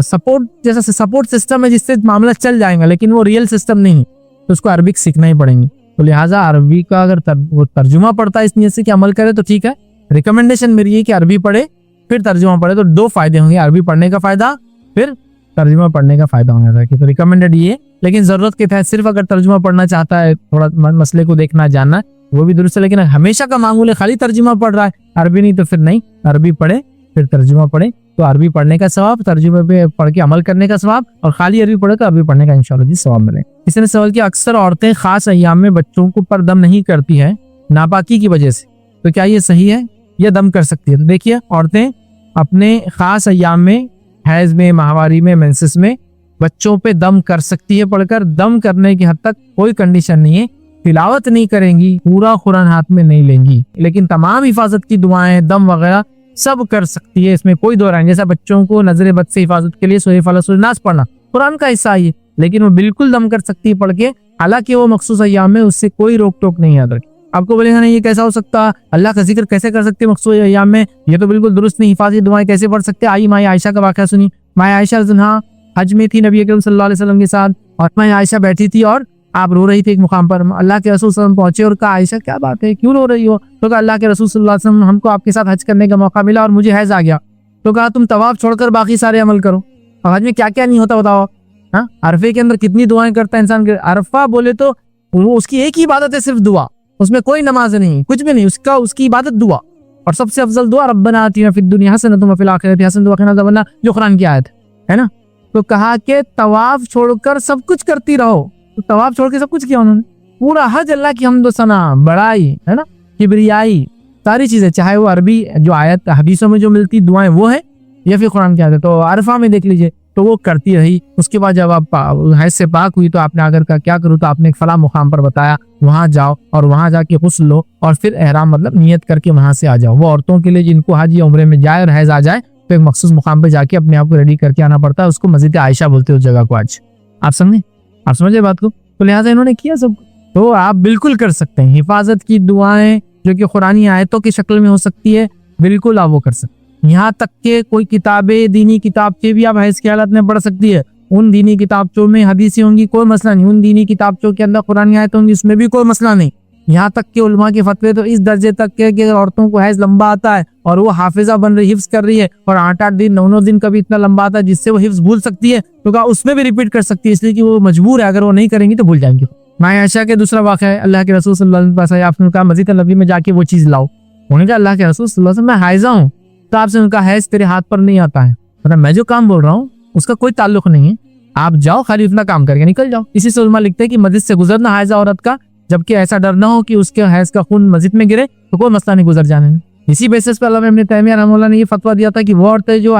सपोर्ट जैसा सपोर्ट सिस्टम है जिससे मामला चल जाएगा, लेकिन वो रियल सिस्टम नहीं, तो उसको अरबिक सीखना ही पड़ेंगे। तो लिहाजा अरबी का अगर वो तर्जुमा पढ़ता है इस नियत से कि अमल करे तो ठीक है। रिकमेंडेशन मेरी है कि अरबी पढ़े फिर तर्जुमा पढ़े, तो 2 फायदे होंगे, अरबी पढ़ने का फायदा फिर तर्जुमा पढ़ने का फायदा होने का। तो रिकमेंडेड ये, लेकिन जरूरत के तहत सिर्फ अगर तर्जुमा पढ़ना चाहता है, थोड़ा मसले को देखना जानना, वो भी दुरुस्त है। लेकिन हमेशा का मांगूल है खाली तर्जुमा पढ़ रहा है अरबी नहीं, तो फिर नहीं, अरबी पढ़े फिर तर्जुमा पढ़े, तो अरबी पढ़ने का सवाब, तर्जुमे पे पढ़ के अमल करने का सवाब, और खाली अरबी पढ़े तो अरबी पढ़ने का इंशाल्लाह जी सवाब मिले। इसने सवाल किया अक्सर औरतें खास अय्याम में बच्चों को पर दम नहीं करती है नापाकी की वजह से, तो क्या ये सही है या दम कर सकती है? तो देखिए, औरतें अपने खास अय्याम में, हैज में, माहवारी में, मेंसेस में बच्चों पे दम कर सकती है पढ़कर। दम करने की हद तक कोई कंडीशन नहीं है, तिलावत नहीं करेंगी, पूरा कुरान हाथ में नहीं लेंगी, लेकिन तमाम हिफाजत की दुआएं, दम वगैरह सब कर सकती है, इसमें कोई दो राय। जैसा बच्चों को नजर बद से हिफाजत के लिए सूरह फलक, सूरह नास पढ़ना कुरान का हिस्सा है, लेकिन वो बिल्कुल दम कर सकती है पढ़ के, हालांकि वो मखसूस अय्याम में उससे कोई रोक टोक नहीं याद रखी। आपको बोलेगा नहीं ये कैसा हो सकता, अल्लाह का जिक्र कैसे कर सकते मखसूस अय्याम में, ये तो बिल्कुल दुरुस्त नहीं, हिफाजती दुआएं कैसे पढ़ सकते? आई माई आयशा का वाक़या सुनी। माई आयशा हाँ हज में थी नबी अकरम सल्लल्लाहु अलैहि वसल्लम के साथ, और माई आयशा बैठी थी और आप रो रही थी एक मुकाम पर। अल्लाह के रसूल सल्लल्लाहु अलैहि वसल्लम पहुंचे और कहा आयशा क्या बात है, क्यों रो रही हो? तो कहा अल्लाह के रसूल सल्लल्लाहु अलैहि वसल्लम हमको आपके साथ हज करने का मौका मिला और मुझे हैज आ गया। तो कहा तुम तवाफ छोड़कर बाकी सारे अमल करो। हज में क्या क्या नहीं होता बताओ। हाँ, अरफे के अंदर कितनी दुआएं करता है इंसान। अरफा बोले तो वो उसकी एक ही इबादत है, सिर्फ दुआ, उसमें कोई नमाज नहीं, कुछ भी नहीं, उसकी इबादत दुआ, और सबसे अफजल दुआ रब्बना आतिना फिद दुनिया हसनतुम व फिल आखिरति हसनतुम व क़िना अज़ाबन्नार, जो कुरान की आयत है ना। तो कहा कि तवाफ छोड़कर सब कुछ करती रहो, तो तवाफ छोड़ के सब कुछ किया उन्होंने, पूरा हज अल्लाह की हम्द सना, बड़ाई है ना, किबरियाई, सारी चीजें, चाहे वो अरबी जो आयत हदीसों में जो मिलती दुआएं वो है या फिर कुरान की आयत। तो अरफा में देख लीजिए, तो वो करती रही। उसके बाद जब आप हज से पाक हुई तो आपने आकर का क्या करूँ, तो आपने एक फला मुकाम पर बताया, वहां जाओ और वहां जाके गुस्ल लो और फिर एहराम मतलब नियत करके वहां से आ जाओ। वो औरतों के लिए जिनको हज या उम्रे में जाए और हैज आ जाए तो एक मखसूस मुकाम पर जाके अपने आप को रेडी करके आना पड़ता है, उसको मस्जिद आयशा बोलते हैं उस जगह को। आज आप समझे, आप समझे बात को। तो लिहाजा इन्होंने किया सब, तो आप बिल्कुल कर सकते हैं। हिफाजत की दुआएं जो कि कुरानी आयतों की शक्ल में हो सकती है, बिल्कुल आप वो कर सकते हैं। यहाँ तक के कोई किताबें, दीनी किताबचे भी आप हैज की हालत में पढ़ सकती है। उन दीनी किताबचों में हदीसें होंगी, कोई मसला नहीं। उन दीनी किताबचों के अंदर कुरानी आयत होंगी, उसमें भी कोई मसला नहीं। यहाँ तक के उलमा के फतवे तो इस दर्जे तक के कि औरतों को हैज लंबा आता है और वो हाफिजा बन रही, हिफ्ज कर रही है, और 8-8 दिन 9-9 दिन का भी इतना लंबा आता है जिससे वो हिफ्ज भूल सकती है, तो कहा उसमें भी रिपीट कर सकती है, इसलिए कि वो मजबूर है, अगर वो नहीं करेंगी तो भूल जाएंगे। माँ आयशा के दूसरा वाक़या है, अल्लाह के रसूल सल्लल्लाहु अलैहि वसल्लम के पास आपने कहा मस्जिद नबी में जाके वो चीज लाओ। उन्होंने कहा अल्लाह के रसूल सल्लल्लाहु अलैहि वसल्लम मैं हाइजा हूँ। तो आपसे उनका हैज तेरे हाथ पर नहीं आता है, मतलब मैं जो काम बोल रहा हूँ उसका कोई ताल्लुक नहीं है, आप जाओ खाली अपना काम करके निकल जाओ। इसी से उलमा लिखते हैं कि मस्जिद से गुजरना हाइजा औरत का, जबकि ऐसा डर ना हो कि उसके हैज का खून मस्जिद में गिरे, तो कोई मसला नहीं गुजर जाने में। इसी बेसिस पर अल्लामा इब्न तैमिया रहमतुल्लाह ने ये फतवा दिया था कि वो औरतें जो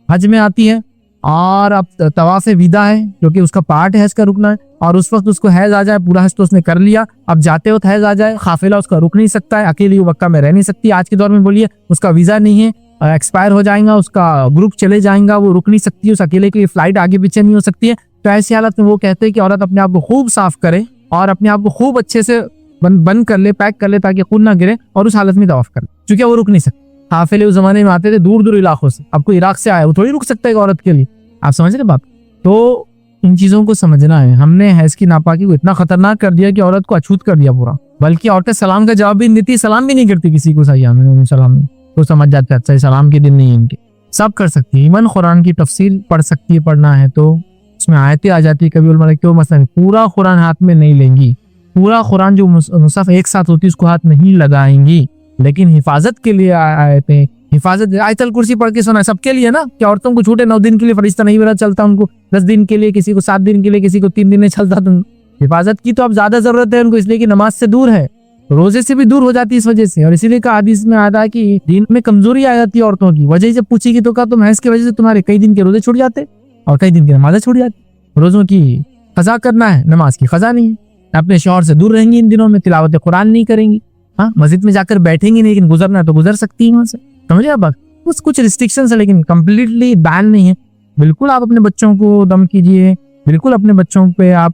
हज में आती है और अब तवाफ विदा है जो कि उसका पार्ट है हज का रुकना है, और उस वक्त उसको हैज आ जाए, पूरा हज तो उसने कर लिया, अब जाते वक्त हैज आ जाए, काफिला उसका रुक नहीं सकता है, अकेली वो मक्का में रह नहीं सकती। आज के दौर में बोलिए उसका वीजा नहीं है, एक्सपायर हो जाएगा, उसका ग्रुप चले जाएगा, वो रुक नहीं सकती, उस अकेले की फ्लाइट आगे पीछे नहीं हो सकती है। तो ऐसी हालत में वो कहते हैं कि औरत अपने आप को खूब साफ करे और अपने आप को खूब अच्छे से बंद कर ले, पैक कर ले, ताकि खून ना गिरे, और उस हालत में तवाफ कर ले, क्योंकि वो रुक नहीं सकती। काफिले उस जमाने में आते थे दूर दूर इलाकों से, अब कोई इराक से आया वो थोड़ी रुक सकता है औरत के लिए। आप समझ रहे बात। तो इन चीजों को समझना है। हमने हैज की नापाकी को इतना खतरनाक कर दिया कि औरत को अछूत कर दिया पूरा। बल्कि औरतें सलाम का जवाब भी नहीं देती, सलाम भी नहीं करती किसी को सही में सलाम, तो समझ जाते हैं अच्छा सलाम के दिन नहीं है इनके। सब कर सकती है, इवन कुरान की तफसीर पढ़ सकती है, पढ़ना है तो उसमें आयतें आ जाती है। कभी उलमा क्यों मसला नहीं, पूरा कुरान हाथ में नहीं लेंगी, पूरा कुरान जो मुसहफ एक साथ होती है उसको हाथ नहीं लगाएंगी, लेकिन हिफाजत के लिए आयतें, हिफाजत आयतल कुर्सी पढ़ के सुना सबके लिए ना, कि औरतों को छूटे 9 दिन के लिए फरिश्ता नहीं पता चलता, उनको 10 दिन के लिए, किसी को 7 दिन के लिए, किसी को 3 दिन में चलता। तो हिफाजत की तो अब ज्यादा जरूरत है उनको, इसलिए कि नमाज से दूर है, रोजे से भी दूर हो जाती है इस वजह से। और इसीलिए का हदीस में आता है कि दिन में कमजोरी आ जाती है औरतों की। वजह जब पूछी की तो कहा तुम हैज की वजह से तुम्हारे कई दिन के रोजे छूट जाते और कई दिन की नमाजें छूट जाती। रोजों की खजा करना है, नमाज की खजा नहीं है। अपने शौहर से दूर रहेंगी इन दिनों में, तिलावत कुरान नहीं करेंगी, हाँ मस्जिद में जाकर बैठेंगी नहीं, लेकिन गुजरना है तो गुजर सकती है वहां से, समझे आप। कुछ रिस्ट्रिक्शंस है लेकिन कम्प्लीटली बैन नहीं है। बिल्कुल आप अपने बच्चों को दम कीजिए, बिल्कुल अपने बच्चों पे आप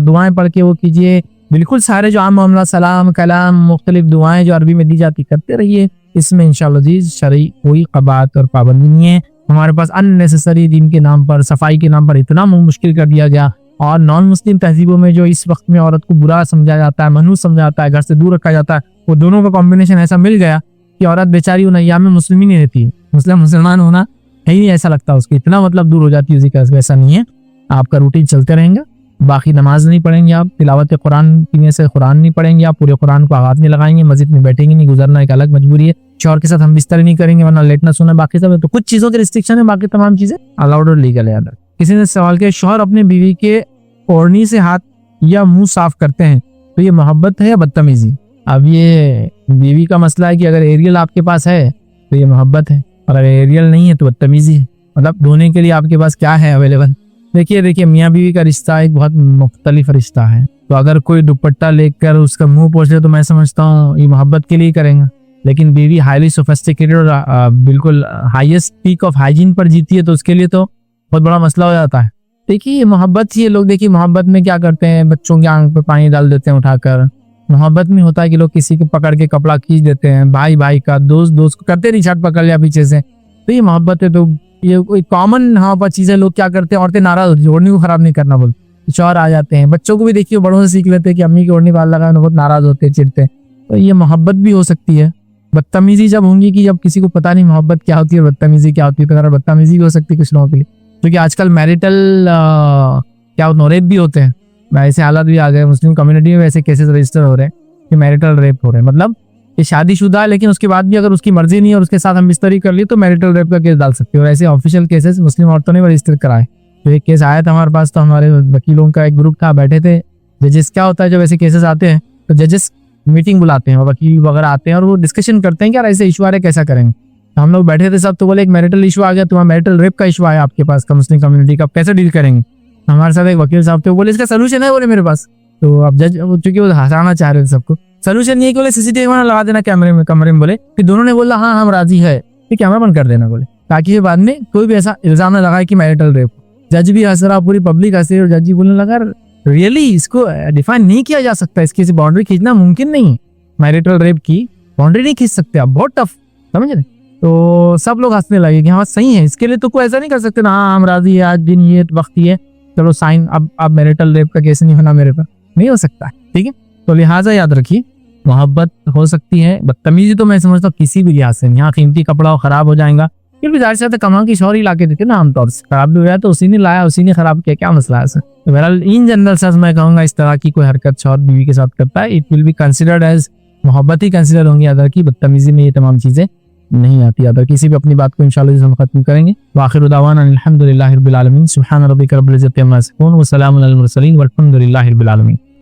दुआएं पढ़ के वो कीजिए, बिल्कुल सारे जो आम मामला सलाम कलाम मुख्तलिफ दुआएं जो अरबी में दी जाती करते रहिए। इसमें इंशाअल्लाह जी शरई कोई कबात और पाबंदी नहीं है। हमारे पास अननेसेसरी दीन के नाम पर, सफाई के नाम पर इतना मुश्किल कर दिया गया, और नॉन मुस्लिम तहजीबों में जो इस वक्त में औरत को बुरा समझा जाता है, मनहूस समझा जाता है, घर से दूर रखा जाता है, वो दोनों का कॉम्बिनेशन ऐसा मिल गया कि औरत बेचारी उन अय्याम में मुस्लिम ही नहीं रहती है, मुसलमान होना है ही नहीं ऐसा लगता उसको, इतना मतलब दूर हो जाती है उसी का। ऐसा नहीं है, आपका रूटीन चलते रहेंगे। बाकी नमाज नहीं पढ़ेंगे आप, तिलावत कुरान की से कुरान नहीं पढ़ेंगे आप, पूरे कुरान को हाथ में लगाएंगे, मस्जिद में बैठेंगे नहीं, गुजरना एक अलग मजबूरी है। शौहर के साथ हम बिस्तर नहीं करेंगे वरना लेटना सोना बाकी सब है, तो कुछ चीजों के रिस्ट्रिक्शन है, बाकी तमाम चीजें अलाउड और लीगल है। किसी ने सवाल किया शौहर अपने बीवी के ओढ़नी से हाथ या मुंह साफ करते हैं तो ये मोहब्बत है या बदतमीजी। अब ये बीवी का मसला है कि अगर एरियल आपके पास है तो ये मोहब्बत है, और अगर एरियल नहीं है तो बदतमीजी है। मतलब धोने के लिए आपके पास क्या है अवेलेबल। देखिए मियाँ बीवी का रिश्ता एक बहुत मुख्तलिफ रिश्ता है, तो अगर कोई दुपट्टा लेकर उसका मुंह पोंछ ले तो मैं समझता हूँ ये मोहब्बत के लिए करेंगे, लेकिन बीवी हाईली सोफिस्टिकेटेड और बिल्कुल हाईएस्ट पीक ऑफ हाइजीन पर जीती है तो उसके लिए तो बहुत बड़ा मसला हो जाता है। देखिए मोहब्बत ही है, लोग देखिए मोहब्बत में क्या करते हैं, बच्चों की आंख पे पानी डाल देते हैं उठाकर। मोहब्बत में होता है कि लोग किसी को पकड़ के कपड़ा खींच देते हैं, भाई का, दोस्त को करते नहीं, छठ पकड़ लिया पीछे से, तो ये मोहब्बत है। तो ये कोई कॉमन हाँ पर चीजें लोग क्या करते हैं, औरतें नाराज होती है, ओढ़नी को खराब नहीं करना बोलते, शौहर आ जाते हैं। बच्चों को भी देखिए बड़ों से सीख लेते हैं कि अम्मी की ओढ़नी बाल लगा, बहुत नाराज होते हैं, चिढ़ते हैं। तो ये मोहब्बत भी हो सकती है। बदतमीजी जब होंगी कि जब किसी को पता नहीं मोहब्बत क्या होती है, बदतमीजी क्या होती है, तो बदतमीजी भी हो सकती है कुछ लोगों के लिए, क्योंकि आजकल मैरिटल क्या रेप भी होते हैं, ऐसे हालात भी आ गए मुस्लिम कम्युनिटी में, वैसे केसेस रजिस्टर हो रहे हैं कि मैरिटल रेप हो रहे हैं। मतलब ये शादीशुदा है लेकिन उसके बाद भी अगर उसकी मर्जी नहीं है और उसके साथ हम बिस्तरी कर ली तो मैरिटल रेप का केस डाल सकते हैं, और ऐसे ऑफिशियल केसेस मुस्लिम औरतों ने रजिस्टर कराए। तो एक केस आया था हमारे पास, तो हमारे वकीलों का एक ग्रुप था, बैठे थे जजेस। क्या होता है जब ऐसे केसेस आते हैं तो जजेस मीटिंग बुलाते हैं, वकील वगैरह आते हैं और वो डिस्कशन करते हैं कि यार ऐसे इशू आ रहे कैसा करेंगे। तो हम लोग बैठे थे सब, तो बोले एक मैरिटल इशू आ गया, तुम्हारा मैरिटल रेप का इशू आया आपके पास का मुस्लिम कम्युनिटी का, कैसे डील करेंगे। हमारे साथ एक वकील साहब थे, वो बोले इसका सोल्यूशन है, बोले मेरे पास। तो अब जज चूंकि वो हंसाना चाह रहे थे सबको, सोल्यूशन ये बोले सीसीटीवी कैमरा लगा देना कमरे में। बोले फिर दोनों ने बोला हाँ हम राजी है, फिर कैमरा बंद कर देना बोले, ताकि बाद में कोई भी ऐसा इल्जाम न लगाए कि मैरिटल रेप। जज भी हंस रहा, पूरी पब्लिक हंस रही, और जज जी बोलने लगा रियली इसको डिफाइन नहीं किया जा सकता, इसकी बाउंड्री खींचना मुमकिन नहीं है, मैरिटल रेप की बाउंड्री नहीं खींच सकते आप, बहुत टफ, समझ रहे। तो सब लोग हंसने लगे कि हाँ सही है, इसके लिए तो कोई ऐसा नहीं कर सकते ना, हाँ हम राजी है, आज दिन ये वक्त ये, चलो साइन, अब मैरिटल रेप का केस नहीं होना मेरे पर, नहीं हो सकता, ठीक है। तो लिहाजा याद रखिए मोहब्बत हो सकती है, बदतमीजी तो मैं समझता हूँ किसी भी लिहाज से नहीं। यहाँ कीमती कपड़ा खराब हो जाएगा, फिर भी जाहिर सी बात है कमा की शौहरी ला के देते ना, आमतौर से खराब भी हो जाए तो उसी ने लाया, उसी ने खराब किया, क्या मसला है सर। तो बहरहाल इन जनरल सेंस मैं कहूँगा इस तरह की कोई हरकत शौहर बीवी के साथ करता है, it will be considered as मोहब्बत ही कंसिडर होंगी, अदर की बदतमीजी में ये तमाम चीजें नहीं आती। अदर किसी भी अपनी बात को इंशाअल्लाह हम खत्म करेंगे। वाखिर दावाना अल्हम्दुलिल्लाहि रब्बिल आलमीन, सुब्हान रब्बिका रब्बिल इज्जति अम्मा यसिफून व सलामुन अलल मुरसलीन वल्हम्दुलिल्लाहि रब्बिल आलमीन।